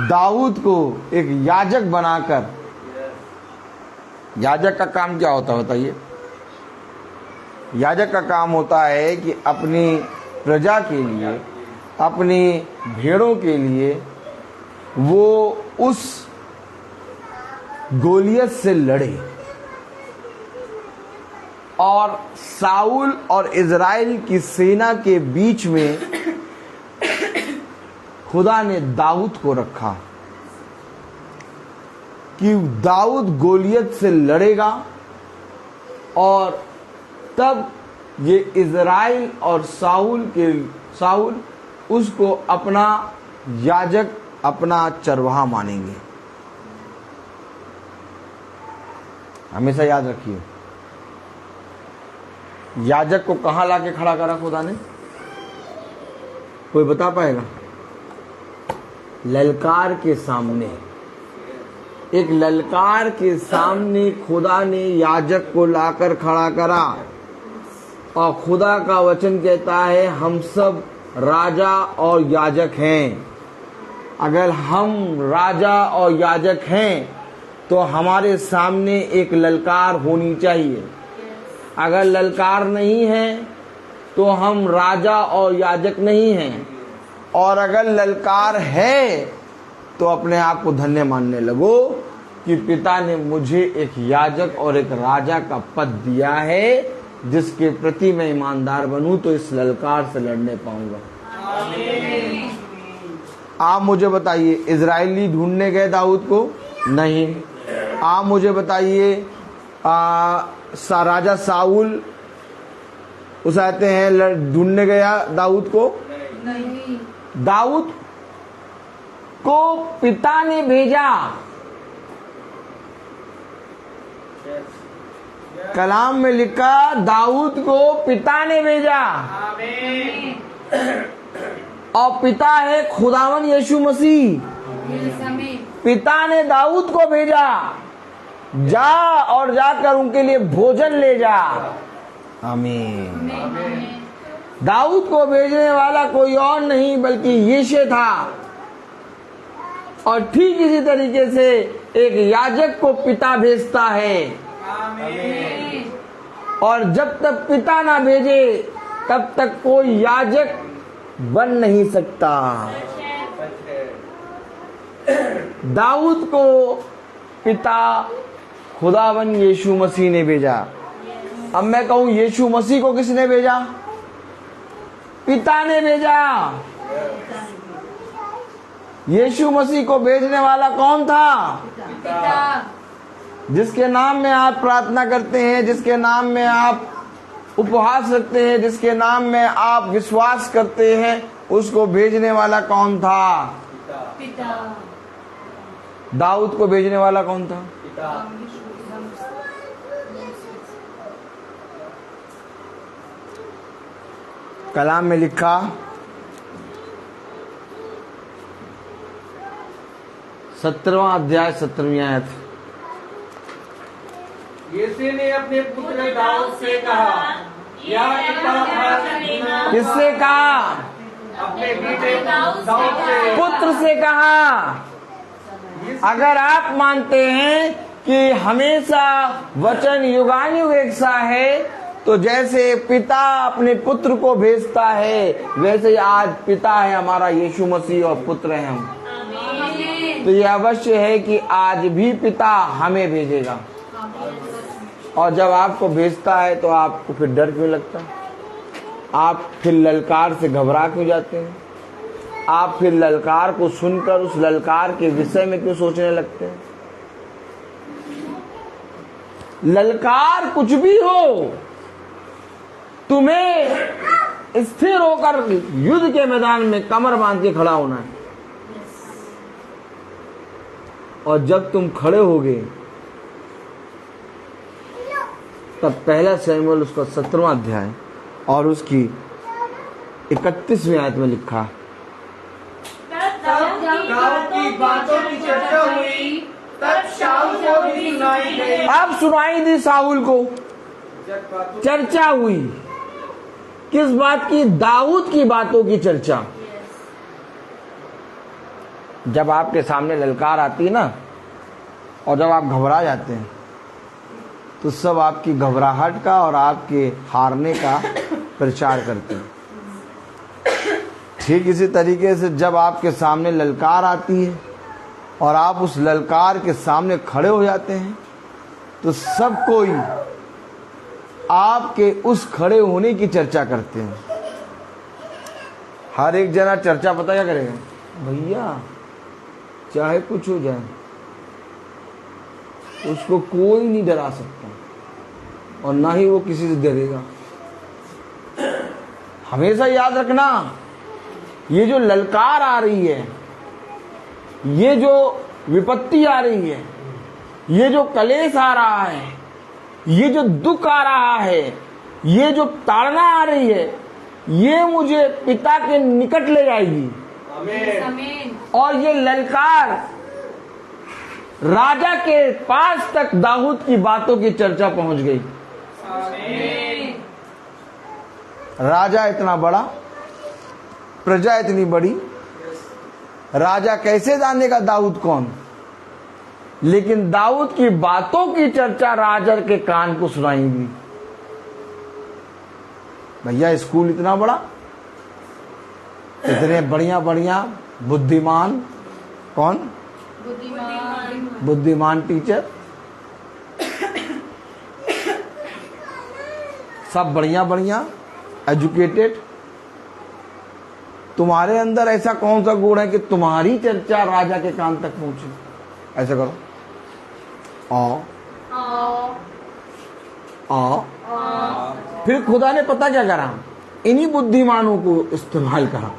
दाऊद को एक याजक बनाकर, याजक का काम क्या होता है बताइए? याजक का काम होता है कि अपनी प्रजा के लिए, अपनी भेड़ों के लिए वो उस गोलियत से लड़े। और साउल और इजराइल की सेना के बीच में खुदा ने दाऊद को रखा कि दाऊद गोलियत से लड़ेगा, और तब ये इजराइल और साउल उसको अपना याजक, अपना चरवाहा मानेंगे। हमेशा याद रखिए, याजक को कहां लाके खड़ा करा खुदा ने? कोई बता पाएगा? ललकार के सामने, एक ललकार के सामने खुदा ने याजक को लाकर खड़ा करा। और खुदा का वचन कहता है हम सब राजा और याजक हैं। अगर हम राजा और याजक हैं तो हमारे सामने एक ललकार होनी चाहिए। अगर ललकार नहीं है तो हम राजा और याजक नहीं हैं। और अगर ललकार है तो अपने आप को धन्य मानने लगो कि पिता ने मुझे एक याजक और एक राजा का पद दिया है, जिसके प्रति मैं ईमानदार बनूं तो इस ललकार से लड़ने पाऊंगा। आप मुझे बताइए, इजरायली ढूंढने गए दाऊद को? नहीं। आप मुझे बताइए, राजा साउल उस आते हैं ढूंढने गया दाऊद को? नहीं। दाऊद को पिता ने भेजा। कलाम में लिखा दाऊद को पिता ने भेजा। और पिता है खुदावन यीशु मसीह। पिता ने दाऊद को भेजा, जा और जाकर उनके लिए भोजन ले जा। आमीन। दाऊद को भेजने वाला कोई और नहीं बल्कि यीशे था। और ठीक इसी तरीके से एक याजक को पिता भेजता है, आमीन। और जब तक पिता ना भेजे तब तक कोई याजक बन नहीं सकता। दाऊद को पिता खुदावन यीशु मसीह ने भेजा। अब मैं कहूं यीशु मसीह को किसने भेजा? पिता ने भेजा। यीशु मसीह को भेजने वाला कौन था? पिता। जिसके नाम में आप प्रार्थना करते हैं, जिसके नाम में आप उपवास रखते हैं, जिसके नाम में आप विश्वास करते हैं, उसको भेजने वाला कौन था? पिता। दाऊद को भेजने वाला कौन था? कलाम में लिखा, 17वां अध्याय 17वीं आयत। यीशु ने अपने पुत्र दाऊद से कहा, या पिता मत, किससे कहा? अपने बेटे दाऊद से। पुत्र से कहा। अगर आप मानते हैं कि हमेशा वचन युगानुयुग एक सा है, तो जैसे पिता अपने पुत्र को भेजता है, वैसे ही आज पिता है हमारा यीशु मसीह और पुत्र है हम। तो ये अवश्य है कि आज भी पिता हमें भेजेगा। और जब आपको भेजता है तो आपको फिर डर क्यों लगता है? आप फिर ललकार से घबरा क्यों जाते हैं? आप फिर ललकार को सुनकर उस ललकार के विषय में क्यों सोचने लगते हैं? ललकार कुछ भी हो, तुम्हें स्थिर होकर युद्ध के मैदान में कमर बांध के खड़ा होना है। और जब तुम खड़े होगे तब पहला शमूएल उसका 17वां अध्याय और उसकी 31वीं आयत में लिखा, दाऊद की बातों की चर्चा हुई, तब शाऊल को भी सुनाई गई। अब सुनाई दी साहुल को। चर्चा हुई किस बात की? दाऊद की बातों की चर्चा। जब आपके सामने ललकार आती है ना, और जब आप घबरा जाते हैं, तो सब आपकी घबराहट का और आपके हारने का प्रचार करते हैं। ठीक इसी तरीके से जब आपके सामने ललकार आती है और आप उस ललकार के सामने खड़े हो जाते हैं, तो सब कोई आपके उस खड़े होने की चर्चा करते हैं। हर एक जना चर्चा पता क्या करेगा? भैया चाहे कुछ हो जाए, उसको कोई नहीं डरा सकता और ना ही वो किसी से डरेगा। हमेशा याद रखना, ये जो ललकार आ रही है, ये जो विपत्ति आ रही है, ये जो कलेश आ रहा है, ये जो दुख आ रहा है, ये जो ताड़ना आ रही है, ये मुझे पिता के निकट ले जाएगी। आमीन। और ये ललकार राजा के पास तक दाऊद की बातों की चर्चा पहुंच गई। राजा इतना बड़ा, प्रजा इतनी बड़ी, राजा कैसे जानेगा दाऊद कौन? लेकिन दाऊद की बातों की चर्चा राजा के कान को सुनाएगी। भैया स्कूल इतना बड़ा, इतने बढ़िया बढ़िया बुद्धिमान, कौन? बुद्धिमान टीचर, सब बढ़िया बढ़िया एजुकेटेड। तुम्हारे अंदर ऐसा कौन सा गुण है कि तुम्हारी चर्चा राजा के कान तक पहुंचे? ऐसा करो, फिर खुदा ने पता क्या करा? इन्हीं बुद्धिमानों को इस्तेमाल करा।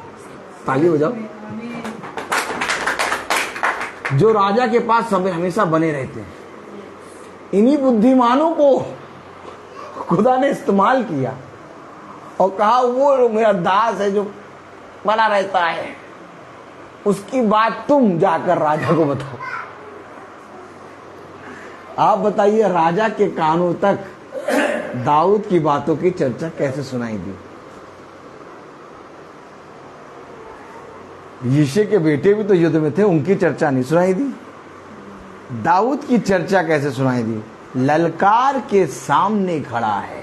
ताली बजाओ। जो राजा के पास समय हमेशा बने रहते हैं, इन्हीं बुद्धिमानों को खुदा ने इस्तेमाल किया और कहा वो मेरा दास है जो बना रहता है, उसकी बात तुम जाकर राजा को बताओ। आप बताइए, राजा के कानों तक दाऊद की बातों की चर्चा कैसे सुनाई दी? यिशै के बेटे भी तो युद्ध में थे, उनकी चर्चा नहीं सुनाई दी। दाऊद की चर्चा कैसे सुनाई दी? ललकार के सामने खड़ा है।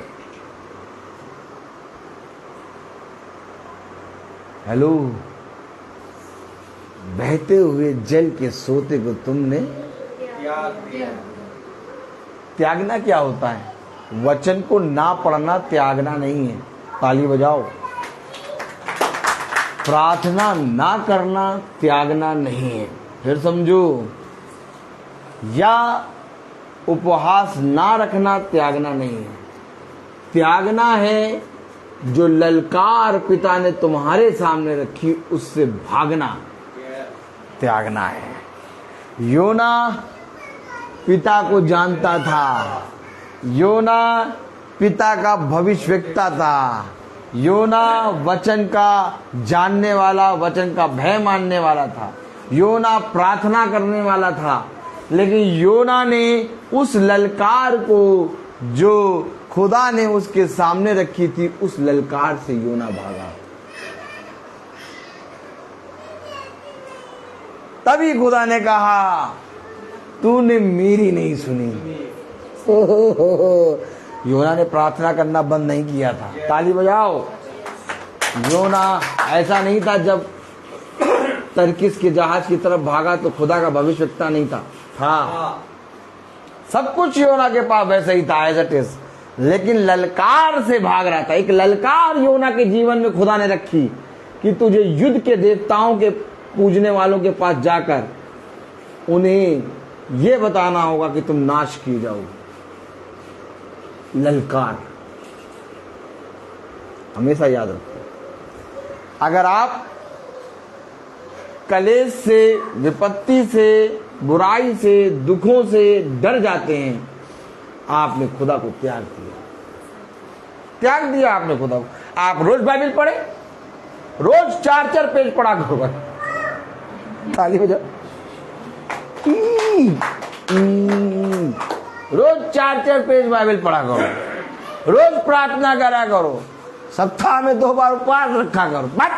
हेलो, बहते हुए जल के सोते को तुमने त्यागना क्या होता है? वचन को ना पढ़ना त्यागना नहीं है। ताली बजाओ। प्रार्थना ना करना त्यागना नहीं है। फिर समझो, या उपवास ना रखना त्यागना नहीं है। त्यागना है जो ललकार पिता ने तुम्हारे सामने रखी उससे भागना त्यागना है। योना पिता को जानता था, योना पिता का भविष्यवक्ता था, योना वचन का जानने वाला, वचन का भय मानने वाला था, योना प्रार्थना करने वाला था। लेकिन योना ने उस ललकार को जो खुदा ने उसके सामने रखी थी, उस ललकार से योना भागा। तभी खुदा ने कहा, तूने मेरी नहीं सुनी। योना ने प्रार्थना करना बंद नहीं किया था। ताली बजाओ। योना ऐसा नहीं था, जब तर्किस के जहाज की तरफ भागा तो खुदा का भविष्यवक्ता नहीं था। सब कुछ योना के पास वैसे ही था, एज इट इज, लेकिन ललकार से भाग रहा था। एक ललकार योना के जीवन में खुदा ने रखी कि तुझे युद्ध के देवताओं के पूजने वालों के पास जाकर उन्हें यह बताना होगा कि तुम नाश किए जाओगे। ललकार हमेशा याद रखो। अगर आप कलेश से, विपत्ति से, बुराई से, दुखों से डर जाते हैं, आपने खुदा को त्याग दिया आपने खुदा को। आप रोज बाइबल पढ़े, रोज 4-4 पेज पढ़ा करो। ताली बजा। रोज 4-4 पेज बाइबल पढ़ा करो, रोज प्रार्थना करा करो, सप्ताह में 2 बार उपवास रखा करो। बट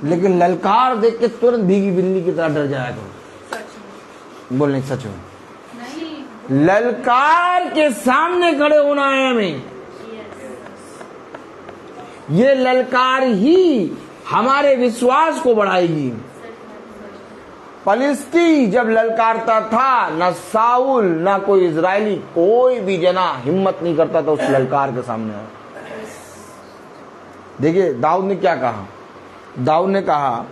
लेकिन ललकार देख के तुरंत भीगी बिल्ली की तरह डर जाया करो। बोलने सच में नहीं, ललकार के सामने खड़े होना है हमें। ये ललकार ही हमारे विश्वास को बढ़ाएगी। फलिस्ती जब ललकारता था, न साउल न कोई इजरायली, कोई भी जना हिम्मत नहीं करता था उस ललकार के सामने। देखिए दाऊद ने क्या कहा। दाऊद ने कहा,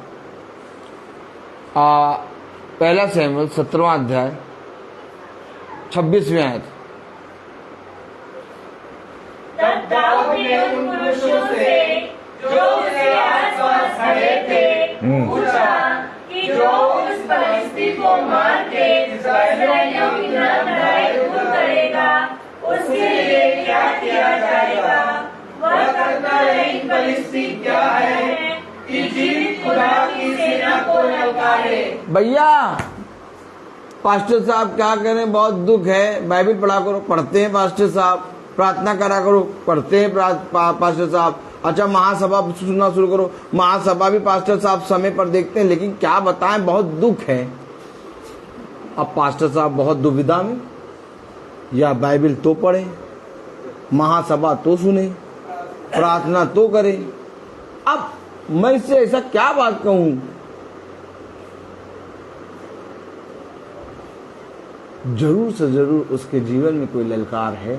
1 शमूएल 17वां अध्याय 26वीं आयत। तब दाऊद ने उन पुरुषों से जो उसके आसपास खड़े थे पूछा कि जो उस फलिस्ती को मार के इस्राएलियों की लड़ाई दूर करेगा, उसके लिए क्या किया जाएगा? वह करता रही फलिस्ती क्या है कि जीवित खुदा की सेना को ललकारे। भैया पास्टर साहब क्या करें, बहुत दुख है, बाइबल पढ़ा करो, पढ़ते हैं पास्टर साहब। प्रार्थना करा करो, पढ़ते हैं पास्टर साहब। अच्छा महासभा सुनना शुरू करो, महासभा भी पास्टर साहब समय पर देखते हैं। लेकिन क्या बताएं, बहुत दुख है। अब पास्टर साहब बहुत दुविधा में, या बाइबल तो पढ़े, महासभा तो सुने, प्रार्थना तो करे। अब मैं इससे ऐसा क्या बात कहूं? जरूर से जरूर उसके जीवन में कोई ललकार है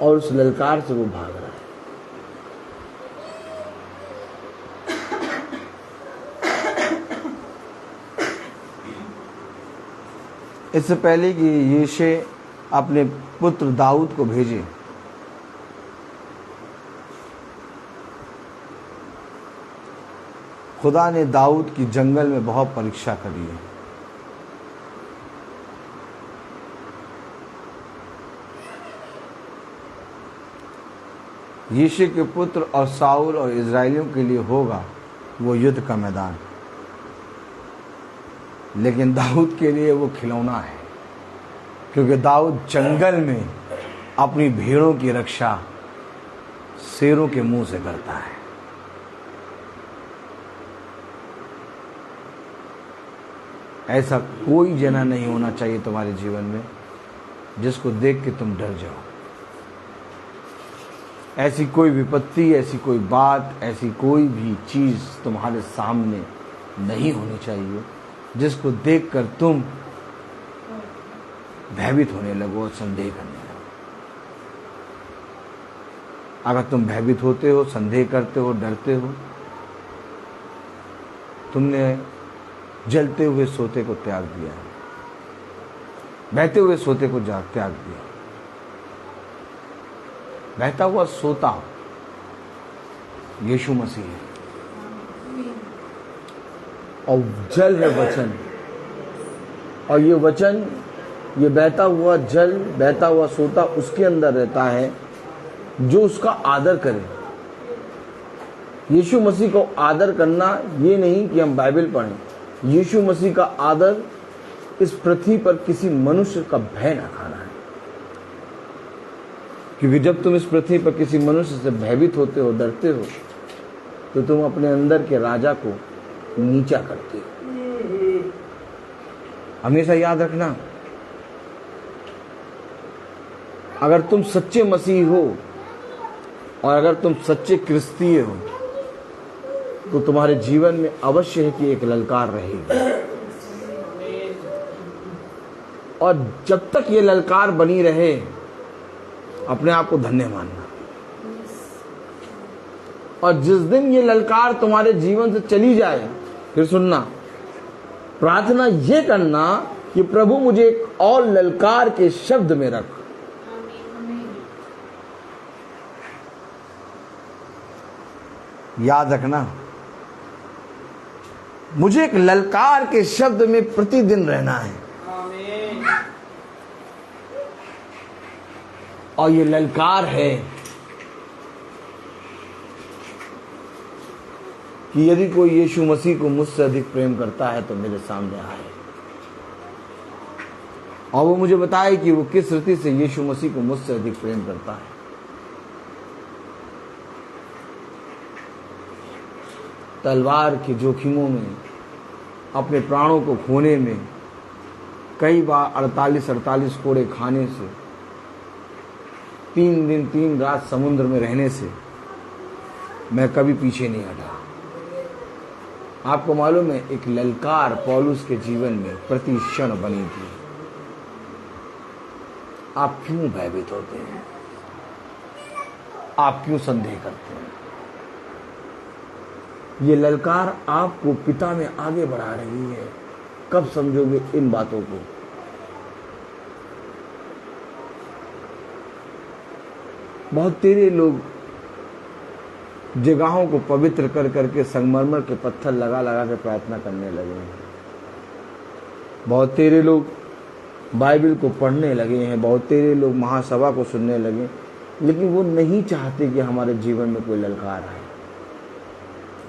और उस ललकार से वो भाग रहा है। इससे पहले कि यिशै अपने पुत्र दाऊद को भेजे, खुदा ने दाऊद की जंगल में बहुत परीक्षा करी है। यिशै के पुत्र और साउल और इजरायलियों के लिए होगा वो युद्ध का मैदान, लेकिन दाऊद के लिए वो खिलौना है, क्योंकि दाऊद जंगल में अपनी भेड़ों की रक्षा शेरों के मुंह से करता है। ऐसा कोई जना नहीं होना चाहिए तुम्हारे जीवन में जिसको देख के तुम डर जाओ। ऐसी कोई विपत्ति, ऐसी कोई बात, ऐसी कोई भी चीज तुम्हारे सामने नहीं होनी चाहिए जिसको देखकर तुम भयभीत होने लगो और संदेह करने लगो। अगर तुम भयभीत होते हो, संदेह करते हो, डरते हो, तुमने जलते हुए सोते को त्याग दिया है, बहते हुए सोते को त्याग दिया। बहता हुआ सोता यीशु मसीह है और जल है वचन, और ये वचन, ये बहता हुआ जल, बहता हुआ सोता उसके अंदर रहता है जो उसका आदर करे। यीशु मसीह को आदर करना ये नहीं कि हम बाइबल पढ़ें, यीशु मसीह का आदर इस पृथ्वी पर किसी मनुष्य का भय ना खाना है। क्योंकि जब तुम इस पृथ्वी पर किसी मनुष्य से भयभीत होते हो, डरते हो, तो तुम अपने अंदर के राजा को नीचा करते हो। हमेशा याद रखना, अगर तुम सच्चे मसीह हो और अगर तुम सच्चे क्रिस्तीय हो तो तुम्हारे जीवन में अवश्य है कि एक ललकार रहेगी, और जब तक ये ललकार बनी रहे अपने आप को धन्य मानना। और जिस दिन ये ललकार तुम्हारे जीवन से चली जाए, फिर सुनना, प्रार्थना ये करना कि प्रभु मुझे एक और ललकार के शब्द में रख। याद रखना, मुझे एक ललकार के शब्द में प्रतिदिन रहना है। और ये ललकार है कि यदि कोई यीशु मसीह को मुझसे अधिक प्रेम करता है तो मेरे सामने आए और वो मुझे बताए कि वो किस रीति से यीशु मसीह को मुझसे अधिक प्रेम करता है। तलवार के जोखिमों में, अपने प्राणों को खोने में, कई बार 48 कोड़े खाने से, 3 दिन 3 रात समुद्र में रहने से मैं कभी पीछे नहीं हटा। आपको मालूम है, एक ललकार पौलुस के जीवन में प्रति क्षण बनी थी। आप क्यों भयभीत होते हैं? आप क्यों संदेह करते हैं? ये ललकार आपको पिता में आगे बढ़ा रही है। कब समझोगे इन बातों को? बहुत तेरे लोग जगहों को पवित्र कर करके संगमरमर के पत्थर लगा लगा के प्रार्थना करने लगे हैं। बहुत तेरे लोग बाइबल को पढ़ने लगे हैं। बहुत तेरे लोग महासभा को सुनने लगे, लेकिन वो नहीं चाहते कि हमारे जीवन में कोई ललकार आए।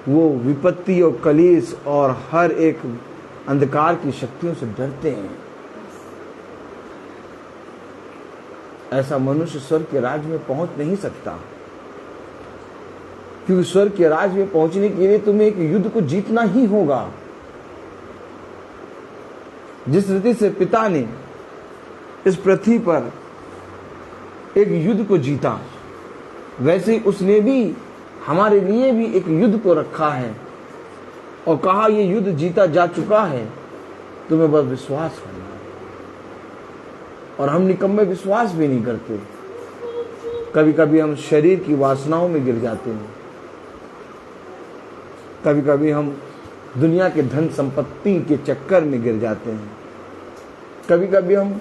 वो विपत्ति और कलेश और हर एक अंधकार की शक्तियों से डरते हैं। ऐसा मनुष्य स्वर्ग के राज्य में पहुंच नहीं सकता, क्योंकि स्वर्ग के राज्य में पहुंचने के लिए तुम्हें एक युद्ध को जीतना ही होगा। जिस रीति से पिता ने इस पृथ्वी पर एक युद्ध को जीता, वैसे ही उसने भी हमारे लिए भी एक युद्ध को रखा है और कहा ये युद्ध जीता जा चुका है, तुम्हें बस विश्वास करना है। और हम निकम्मे विश्वास भी नहीं करते। कभी कभी हम शरीर की वासनाओं में गिर जाते हैं, कभी कभी हम दुनिया के धन संपत्ति के चक्कर में गिर जाते हैं, कभी कभी हम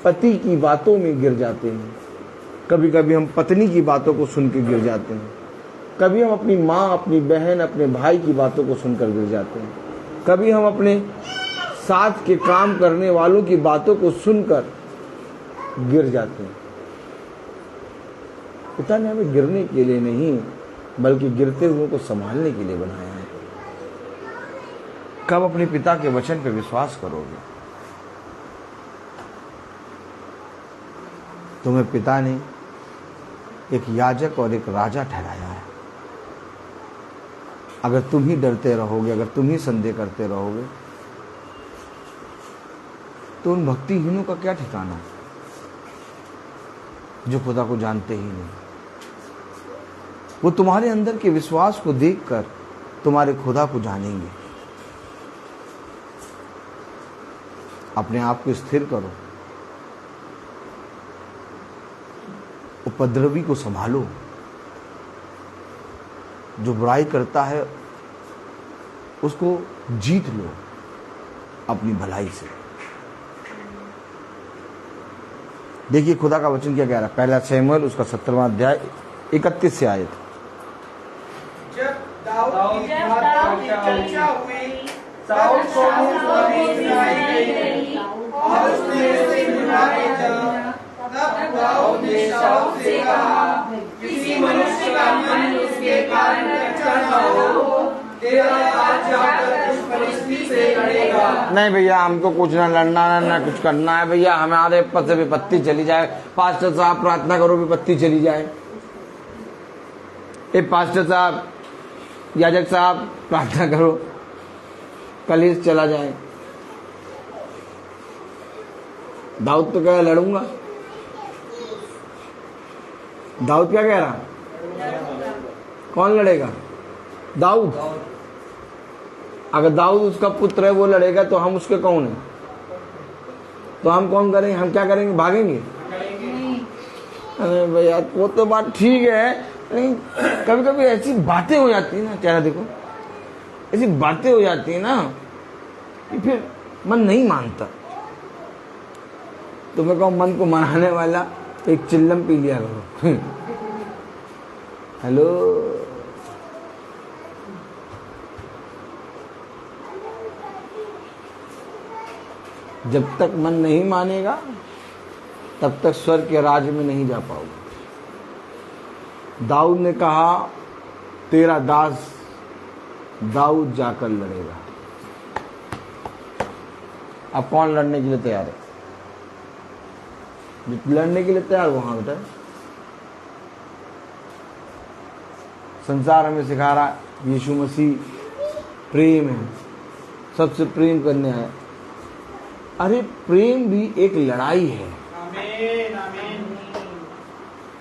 पति की बातों में गिर जाते हैं, कभी कभी हम पत्नी की बातों को सुन के गिर जाते हैं, कभी हम अपनी माँ, अपनी बहन, अपने भाई की बातों को सुनकर गिर जाते हैं, कभी हम अपने साथ के काम करने वालों की बातों को सुनकर गिर जाते हैं। पिता ने हमें गिरने के लिए नहीं, बल्कि गिरते हुए को संभालने के लिए बनाया है। कब अपने पिता के वचन पर विश्वास करोगे? तुम्हें पिता ने एक याजक और एक राजा ठहराया है। अगर तुम ही डरते रहोगे, अगर तुम ही संदेह करते रहोगे, तो उन भक्तिहीनों का क्या ठिकाना, जो खुदा को जानते ही नहीं। वो तुम्हारे अंदर के विश्वास को देखकर तुम्हारे खुदा को जानेंगे। अपने आप को स्थिर करो, उपद्रवी को संभालो, जो बुराई करता है उसको जीत लो अपनी भलाई से। देखिए खुदा का वचन क्या कह रहा है, पहला शमूएल उसका 17वां अध्याय 31 से आयत। जब दाऊद की चर्चा हुई, शाऊल को सुनाई गई और उसने उसे बुलाने चला। तब दाऊद ने शाऊल से कहा, किसी मनुष्य का मन उसके कारण कच्चा न हो, तेरा आज जाकर उस परिस्थिति से लड़ेगा। नहीं भैया, हमको कुछ ना लड़ना ना कुछ करना है भैया, हमारे पद से विपत्ति चली जाए। पास्टर साहब प्रार्थना करो विपत्ति चली जाए। ए पास्टर साहब, याजक साहब प्रार्थना करो कलेश चला जाए। दाऊद तो कह रहा लड़ूंगा। दाऊद क्या कह रहा, कौन लड़ेगा? दाऊद। अगर दाऊद उसका पुत्र है वो लड़ेगा तो हम उसके कौन है? तो हम कौन करेंगे? हम क्या करेंगे? भागेंगे? अरे भैया वो तो बात ठीक है, लेकिन कभी कभी ऐसी बातें हो जाती है ना, चेहरा देखो, ऐसी बातें हो जाती है ना कि फिर मन नहीं मानता। तो मैं कहूँ मन को मनाने वाला एक चिल्लम पी लिया करो। हेलो, जब तक मन नहीं मानेगा तब तक स्वर्ग के राज्य में नहीं जा पाओगे। दाऊद ने कहा तेरा दास दाऊद जाकर लड़ेगा। अब कौन लड़ने के लिए तैयार है? लड़ने के लिए तैयार वहां बेटा। संसार हमें सिखा रहा है यीशु मसीह प्रेम है, सबसे प्रेम करने आए। अरे प्रेम भी एक लड़ाई है। आमीन, आमीन।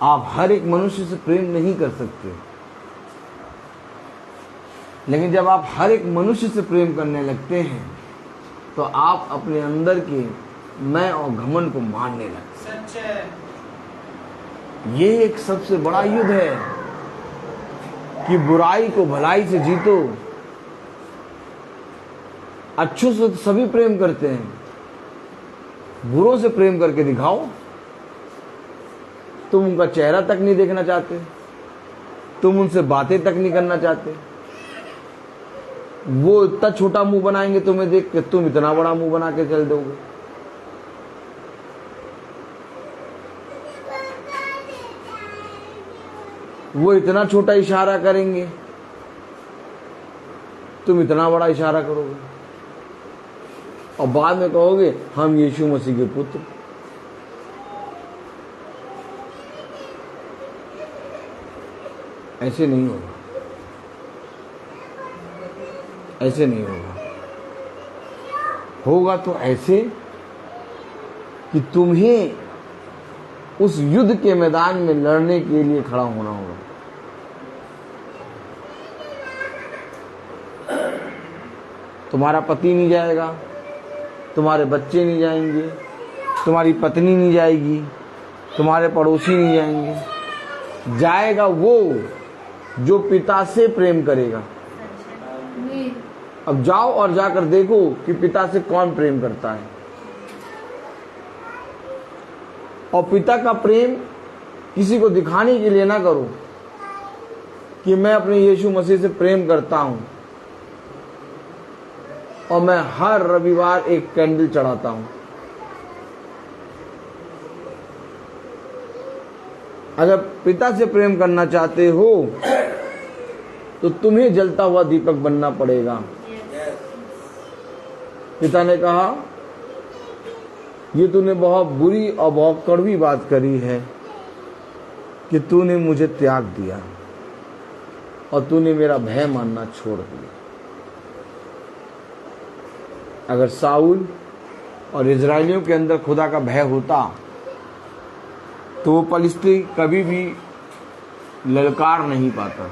आप हर एक मनुष्य से प्रेम नहीं कर सकते, लेकिन जब आप हर एक मनुष्य से प्रेम करने लगते हैं तो आप अपने अंदर के मैं और घमंड को मारने लगते हैं। सच है। ये एक सबसे बड़ा युद्ध है कि बुराई को भलाई से जीतो। अच्छों से तो सभी प्रेम करते हैं, बुरों से प्रेम करके दिखाओ। तुम उनका चेहरा तक नहीं देखना चाहते, तुम उनसे बातें तक नहीं करना चाहते। वो इतना छोटा मुंह बनाएंगे तुम्हें देख के, तुम इतना बड़ा मुंह बना के चल दोगे। वो इतना छोटा इशारा करेंगे, तुम इतना बड़ा इशारा करोगे और बाद में कहोगे हम यीशु मसीह के पुत्र। ऐसे नहीं होगा, ऐसे नहीं होगा। होगा तो ऐसे कि तुम्हें उस युद्ध के मैदान में लड़ने के लिए खड़ा होना होगा। तुम्हारा पति नहीं जाएगा, तुम्हारे बच्चे नहीं जाएंगे, तुम्हारी पत्नी नहीं जाएगी, तुम्हारे पड़ोसी नहीं जाएंगे। जाएगा वो जो पिता से प्रेम करेगा। अब जाओ और जाकर देखो कि पिता से कौन प्रेम करता है। और पिता का प्रेम किसी को दिखाने के लिए ना करो कि मैं अपने यीशु मसीह से प्रेम करता हूं और मैं हर रविवार एक कैंडल चढ़ाता हूं। अगर पिता से प्रेम करना चाहते हो तो तुम्हें जलता हुआ दीपक बनना पड़ेगा। पिता ने कहा ये तूने बहुत बुरी और बहुत कड़वी बात करी है कि तूने मुझे त्याग दिया और तूने मेरा भय मानना छोड़ दिया। अगर साउल और इजरायलियों के अंदर खुदा का भय होता तो वो पलिश्ती कभी भी ललकार नहीं पाता।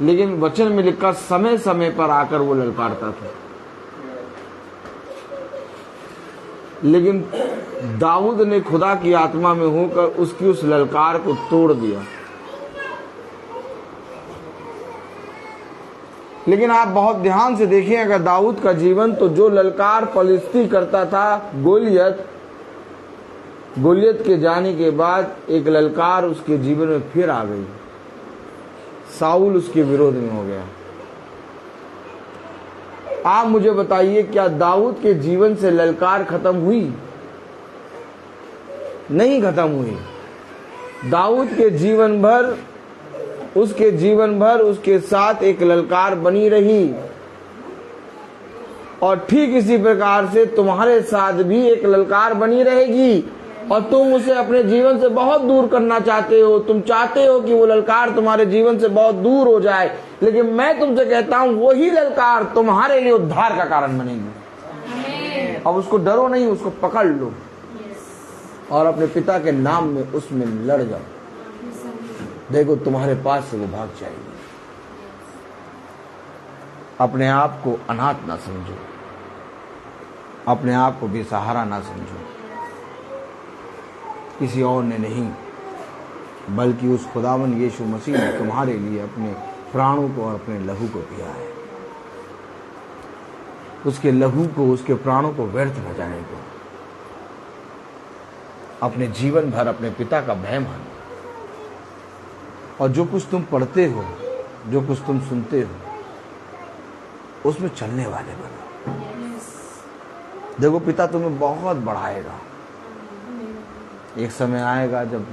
लेकिन वचन में लिखा समय समय पर आकर वो ललकारता था। लेकिन दाऊद ने खुदा की आत्मा में होकर उसकी उस ललकार को तोड़ दिया। लेकिन आप बहुत ध्यान से देखिए, अगर दाऊद का जीवन, तो जो ललकार पलिश्ती करता था गोलियत के जाने के बाद एक ललकार उसके जीवन में फिर आ गई। साउल उसके विरोध में हो गया। आप मुझे बताइए, क्या दाऊद के जीवन से ललकार खत्म हुई? नहीं खत्म हुई। दाऊद के जीवन भर उसके साथ एक ललकार बनी रही। और ठीक इसी प्रकार से तुम्हारे साथ भी एक ललकार बनी रहेगी। और तुम उसे अपने जीवन से बहुत दूर करना चाहते हो। तुम चाहते हो कि वो ललकार तुम्हारे जीवन से बहुत दूर हो जाए, लेकिन मैं तुमसे कहता हूं वही ललकार तुम्हारे लिए उद्धार का कारण बनेगी। अब उसको डरो नहीं, उसको पकड़ लो और अपने पिता के नाम में उसमें लड़ जाओ। देखो तुम्हारे पास से वो भाग जाएगी। अपने आप को अनाथ ना समझो, अपने आप को बेसहारा ना समझो। किसी और ने नहीं, बल्कि उस खुदावन यीशु मसीह ने तुम्हारे लिए अपने प्राणों को और अपने लहू को दिया है। उसके लहू को, उसके प्राणों को व्यर्थ न जाने दो। अपने जीवन भर अपने पिता का भय मानो। और जो कुछ तुम पढ़ते हो, जो कुछ तुम सुनते हो, उसमें चलने वाले बनो। देखो पिता तुम्हें बहुत बढ़ाएगा। एक समय आएगा जब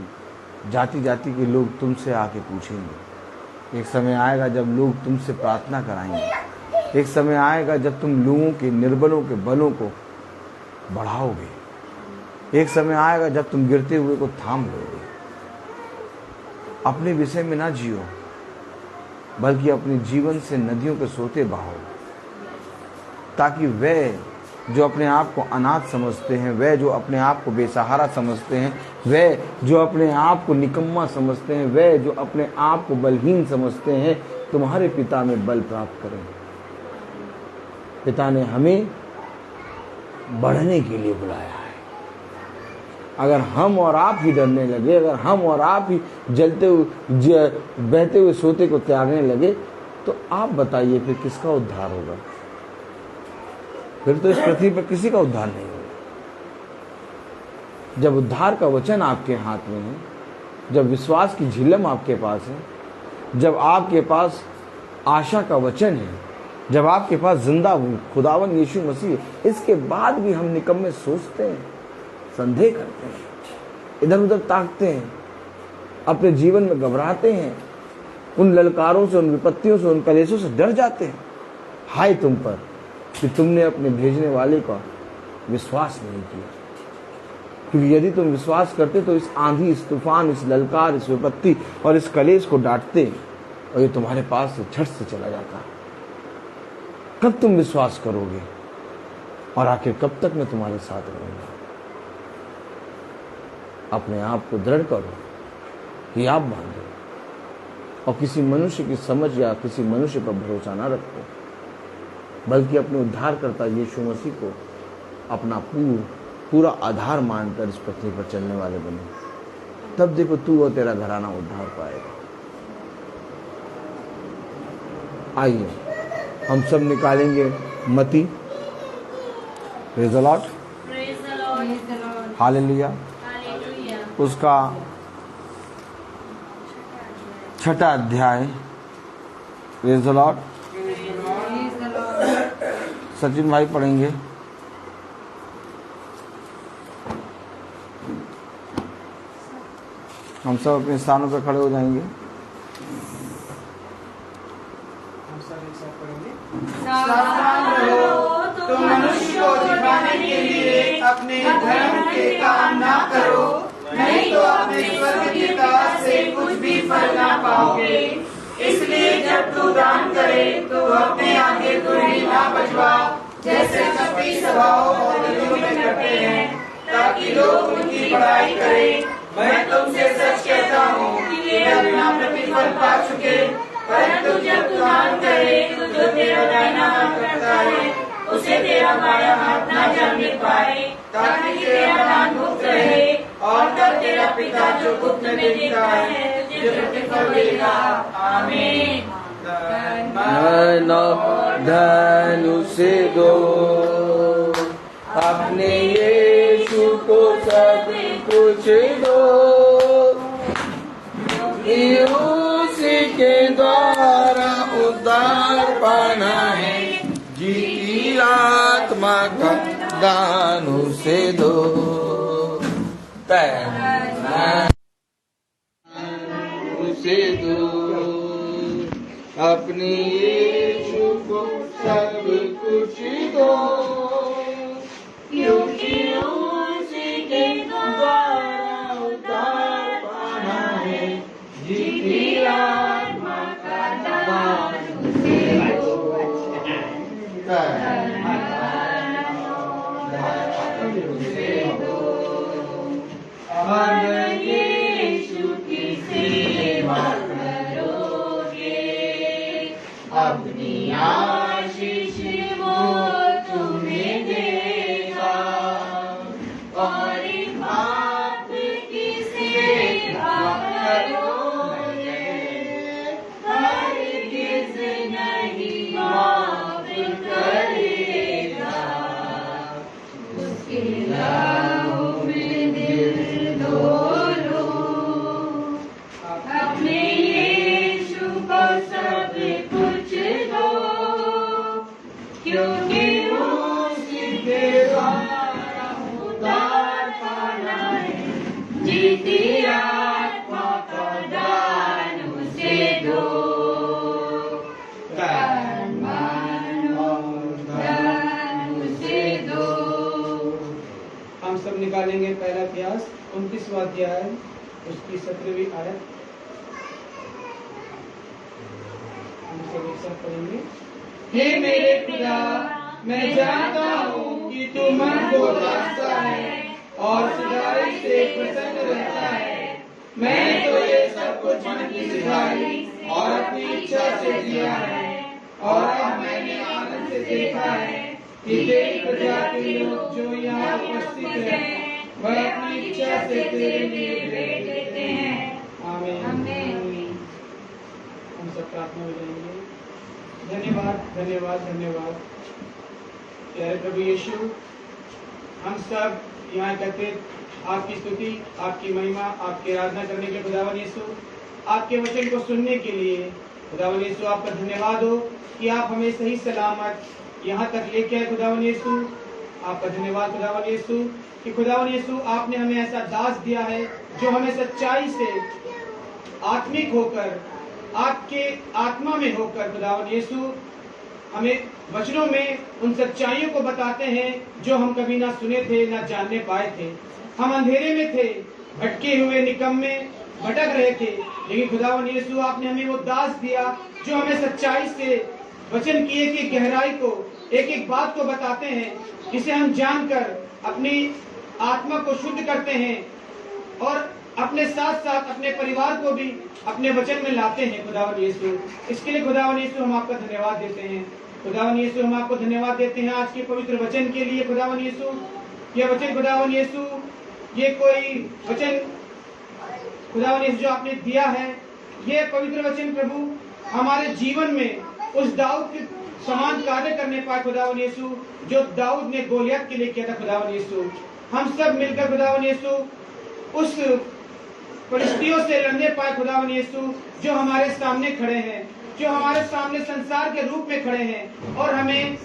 जाति जाति के लोग तुमसे आके पूछेंगे। एक समय आएगा जब लोग तुमसे प्रार्थना कराएंगे। एक समय आएगा जब तुम लोगों के निर्बलों के बलों को बढ़ाओगे। एक समय आएगा जब तुम गिरते हुए को थाम लोगे। अपने विषय में ना जियो, बल्कि अपने जीवन से नदियों के सोते बहाओ, ताकि वे जो अपने आप को अनाथ समझते हैं, वे जो अपने आप को बेसहारा समझते हैं, वे जो अपने आप को निकम्मा समझते हैं, वे जो अपने आप को बलहीन समझते हैं, तुम्हारे पिता में बल प्राप्त करें। पिता ने हमें बढ़ने के लिए बुलाया है। अगर हम और आप ही डरने लगे, अगर हम और आप ही जलते हुए बहते हुए सोते को त्यागने लगे, तो आप बताइए फिर किसका उद्धार होगा? फिर तो इस पृथ्वी पर किसी का उद्धार नहीं होगा। जब उद्धार का वचन आपके हाथ में है, जब विश्वास की झिलम आपके पास है, जब आपके पास आशा का वचन है, जब आपके पास जिंदा खुदावन यीशु मसीह, इसके बाद भी हम निकम्मे सोचते हैं, संदेह करते हैं, इधर उधर ताकते हैं, अपने जीवन में घबराते हैं, उन ललकारों से, उन विपत्तियों से, उन कलेशों से डर जाते हैं। हाय तुम पर कि तुमने अपने भेजने वाले का विश्वास नहीं किया। क्योंकि यदि तुम विश्वास करते तो इस आंधी, इस तूफान, इस ललकार, इस विपत्ति और इस कलेश को डांटते और ये तुम्हारे पास से झट से चला जाता। कब तुम विश्वास करोगे और आखिर कब तक मैं तुम्हारे साथ रहूंगा? अपने आप को दृढ़ करो, हियाब बांधो और किसी मनुष्य की समझ या किसी मनुष्य पर भरोसा ना रखो, बल्कि अपने उद्धारकर्ता यीशु मसीह को अपना पूरा आधार मानकर इस पृथ्वी पर चलने वाले बनो। तब देखो तू और तेरा घराना उद्धार पाएगा। आइए हम सब निकालेंगे मत्ती। Praise the Lord, hallelujah. उसका 6वां अध्याय। Praise the Lord. सचिन भाई पढ़ेंगे। हम सब अपने स्थानों पर खड़े हो जाएंगे। तो मनुष्य को दिखाने के लिए अपने धर्म के काम ना करो, नहीं तो अपने स्वर्ग पिता से कुछ भी फल ना पाओगे। इसलिए जब तू दान करे तो अपने आगे तुरही ना बजवा, जैसे कपटी सभाओं और नदियों में करते हैं, ताकि लोग उनकी बड़ाई करें। मैं तुमसे सच कहता हूँ कि वे अपना प्रतिफल पा चुके। परंतु जब तू दान करे तो जो तेरा दाहिना हाथ करता है उसे तेरा बायां हाथ ना जानने पाए, ताकि तेरा दान गुप्त रहे, और तब तेरा पिता जो गुप्त में देखता है तुझे प्रतिफल देगा। आमीन। धन उसे दो, अपने यीशु को सब कुछ दो, उसी के द्वारा उद्धार पाना है। जीती आत्मा का दान उसे दो, उसे दो, अपने यीशु को सब कुछ दो, क्योंकि उसी के द्वारा उद्धार पाना है। जीती आत्मा का दान उसे दो, यीशु की सेवा करोगे, अपनी आशीष वो तुम्हें देगा, और पाप की सेवा करोगे, हरगिज़ नहीं माफ करेगा। उसके राहों में दिल डोलो, अपने यीशु को सब कुछ दो, क्योंकि उसी के द्वारा उद्धार पाना है। जीती आत्मा का दान उसे दो, दान उसे दो। हम सब निकालेंगे पहला इतिहास 29वां अध्याय उसकी 17वीं आयत। हम सब एक साथ पढ़ेंगे। हे मेरे खुदा, मैं जानता हूँ कि तू मन को जांचता है और सच्चाई से प्रसन्न रहता है। मैं तो ये सब कुछ मन की सिखाई और अपनी इच्छा से दिया है, और अब मैंने आनंद से देखा है कि तेरी प्रजा के लोग जो यहाँ उपस्थित हैं वह अपनी इच्छा से तेरे लिए भेंट देते हैं। आमीन। हम सब प्रार्थना में जाएंगे। धन्यवाद धन्यवाद धन्यवाद प्यारे प्रभु यीशु, हम सब यहाँ एकत्रित आपकी स्तुति, आपकी महिमा, आपकी आराधना करने के खुदावन यीशु, आपके वचन को सुनने के लिए खुदावन यीशु आपका धन्यवाद हो कि आप हमें सही सलामत यहाँ तक लेके आए। खुदावन यीशु आपका धन्यवाद खुदावन यीशु कि खुदावन यीशु आपने हमें ऐसा दास दिया है जो हमें सच्चाई से आत्मिक होकर, आपके आत्मा में होकर खुदावन यीशु हमें वचनों में उन सच्चाइयों को बताते हैं जो हम कभी ना सुने थे, ना जानने पाए थे। हम अंधेरे में थे, भटके हुए निकम्मे भटक रहे थे, लेकिन खुदावन यीशु आपने हमें वो दास दिया जो हमें सच्चाई से वचन की एक एक गहराई को, एक एक बात को बताते हैं, जिसे हम जानकर अपनी आत्मा को शुद्ध करते हैं और अपने साथ साथ अपने परिवार को भी अपने वचन में लाते हैं। खुदावन यीशु, इसके लिए खुदावन यीशु हम आपका धन्यवाद देते हैं। खुदावन यीशु हम आपको धन्यवाद देते हैं आज के पवित्र वचन के लिए। खुदावन यीशु, यह वचन खुदावन यीशु, ये कोई वचन खुदावन यीशु जो आपने दिया है, ये पवित्र वचन प्रभु हमारे जीवन में उस दाऊद के समान कार्य करने पाए। खुदावन यीशु, जो दाऊद ने गोलियत के लिए किया था। खुदावन यीशु, हम सब मिलकर खुदावन यीशु उस परिस्थितियों से लड़ने पाए। खुदावन यीशु, जो हमारे सामने खड़े हैं, जो हमारे सामने संसार के रूप में खड़े हैं और हमें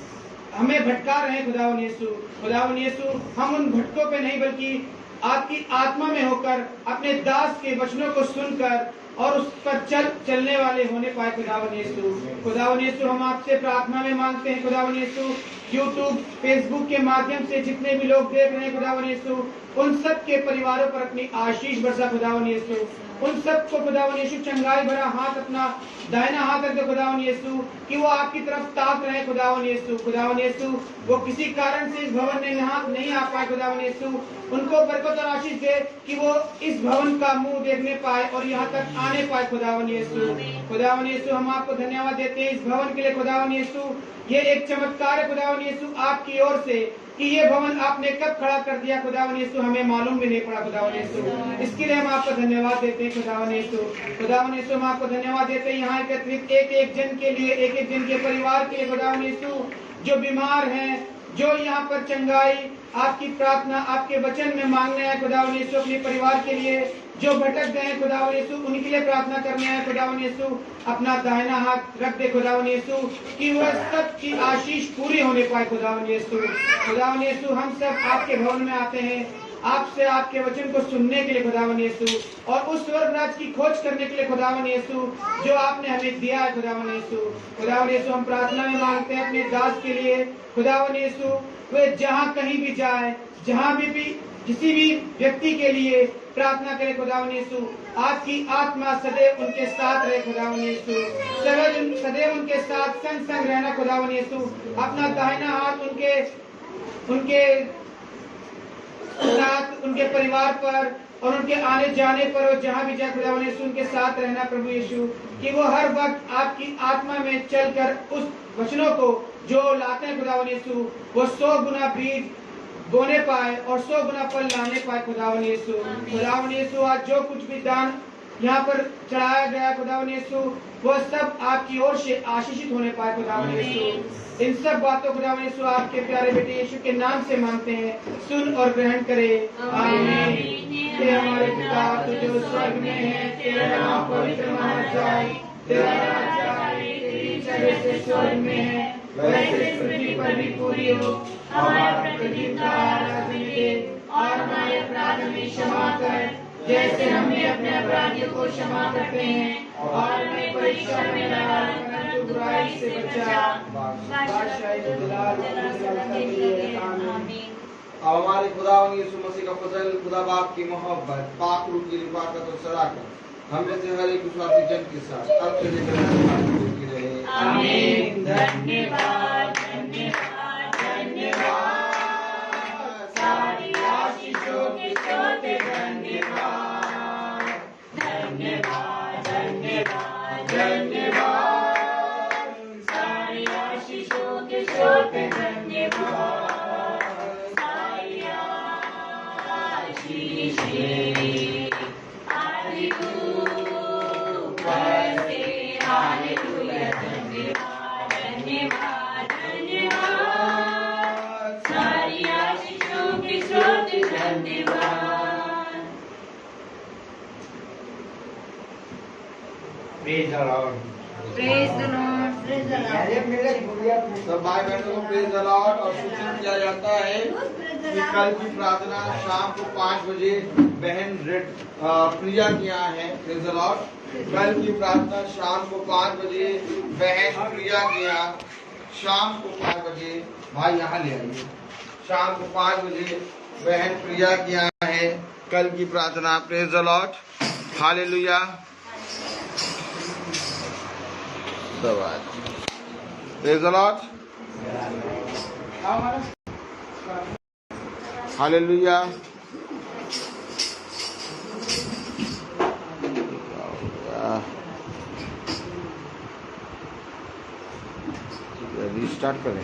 भटका रहे हैं। खुदावन यीशु, खुदावन यीशु, हम उन भटकों पे नहीं बल्कि आपकी आत्मा में होकर अपने दास के वचनों को सुनकर और उस पर चलने वाले होने पाए। खुदावन यीशु, खुदावन यीशु, हम आपसे प्रार्थना में मांगते हैं खुदावन यीशु यूट्यूब फेसबुक के माध्यम से जितने भी लोग देख रहे हैं खुदावन यीशु, उन सब के परिवारों पर अपनी आशीष बरसा खुदावन यीशु। उन सबको खुदावन यीशु चंगाई भरा हाथ, अपना दाहिना हाथ रख दो खुदावन यीशु, कि वो आपकी तरफ ताक रहे खुदावन यीशु। खुदावन यीशु, वो किसी कारण से इस भवन में यहाँ नहीं आ पाए खुदावन यीशु, उनको बरकत और आशीष दे कि वो इस भवन का मुंह देखने पाए और यहाँ तक आने पाए खुदावन यीशु। खुदावन यीशु, हम आपको धन्यवाद देते हैं इस भवन के लिए खुदावन यीशु। ये एक चमत्कार है खुदावन यीशु आपकी ओर से कि ये भवन आपने कब खड़ा कर दिया खुदावन यीशु, हमें मालूम भी नहीं पड़ा खुदावन यीशु। इसके लिए हम आपको धन्यवाद देते हैं खुदावन यीशु। खुदावन यीशु, हम आपको धन्यवाद देते हैं यहाँ एकत्रित एक एक जन के लिए, एक एक जन के परिवार के लिए खुदावन यीशु, जो बीमार हैं, जो यहाँ पर चंगाई आपकी प्रार्थना आपके वचन में मांगने हैं खुदावन यीशु, अपने परिवार के लिए जो भटक गए हैं खुदावन यीशु, उनके लिए प्रार्थना करने हैं खुदावन यीशु। अपना दाहिना हाथ रख दे खुदावन यीशु, कि वह सब की आशीष पूरी होने पाए खुदावन यीशु। खुदावन यीशु, हम सब आपके भवन में आते हैं आपसे आपके वचन को सुनने के लिए खुदावन यीशु, और उस स्वर्ग राज की खोज करने के लिए खुदावन यीशु, जो आपने हमें दिया है खुदावन यीशु। खुदावन यीशु, हम प्रार्थना में मांगते हैं अपने दास के लिए खुदावन यीशु, वे जहाँ कहीं भी जाए, जहाँ भी किसी भी व्यक्ति के लिए प्रार्थना करें खुदावन यीशु, आपकी आत्मा सदैव उनके साथ रहे खुदावन यीशु, सदैव उनके साथ संग संग रहना खुदावन यीशु। अपना दाहिना हाथ उनके साथ, उनके परिवार पर और उनके आने जाने पर और जहाँ भी जाए खुदावन यीशु, उनके साथ रहना प्रभु यीशु, कि वो हर वक्त आपकी आत्मा में चलकर उस वचनों को जो लाते हैं खुदावन यीशु, वो 100 गुना बीज बोने पाए और 100 गुना फल लाने पाए खुदावन यीशु। खुदावन यीशु, आज जो कुछ भी दान यहाँ पर चढ़ाया गया खुदावन यीशु, वो सब आपकी ओर से आशीषित होने पाए खुदावन यीशु। इन सब बातों खुदावन यीशु आपके प्यारे बेटे यीशु के नाम से मांगते हैं, सुन और ग्रहण करे, आमीन। हे हमारे पिता जो स्वर्ग में है, तेरा नाम पवित्र माना जाए, तेरा राज्य आए, तेरी इच्छा जैसे स्वर्ग में है वैसे पृथ्वी पर भी पूरी हो। हमारा प्रतिदिन का आहार आज हमें दे, और हमारे अपराध हमें क्षमा कर, जैसे हम भी अपने अपराधियों को क्षमा करते हैं, और हमें परीक्षा में न डालकर तू बुराई से बचा। अब हमारे खुदावन यीशु मसीह का फजल, खुदा बाप की मोहब्बत, पाक रूह की रिफाकत और सराकत हम जैसे हर एक विश्वासी जन के साथ अब से लेकर रहे। आमीन। धन्यवाद धन्यवाद धन्यवाद, सारी आशीषों के स्रोत धन्यवाद, धन्यवाद धन्यवाद धन्यवाद, सारी आशीषों के स्रोत धन्यवाद, सारी आशीषें praise the Lord, praise the Lord, praise the Lord. सब भाई बहनों को प्रेज द लॉर्ड। और सूचित किया जाता है कि कल की प्रार्थना शाम को 5 बजे बहन प्रिया की यहाँ है। Praise the Lord. कल की प्रार्थना शाम को 5 बजे बहन प्रिया की यहाँ, शाम को 5 बजे भाई यहाँ ले आइए। शाम को 5 बजे बहन प्रिया की यहाँ है कल की प्रार्थना। Praise the Lord, hallelujah. Praise the Lord, hallelujah. Restart करें।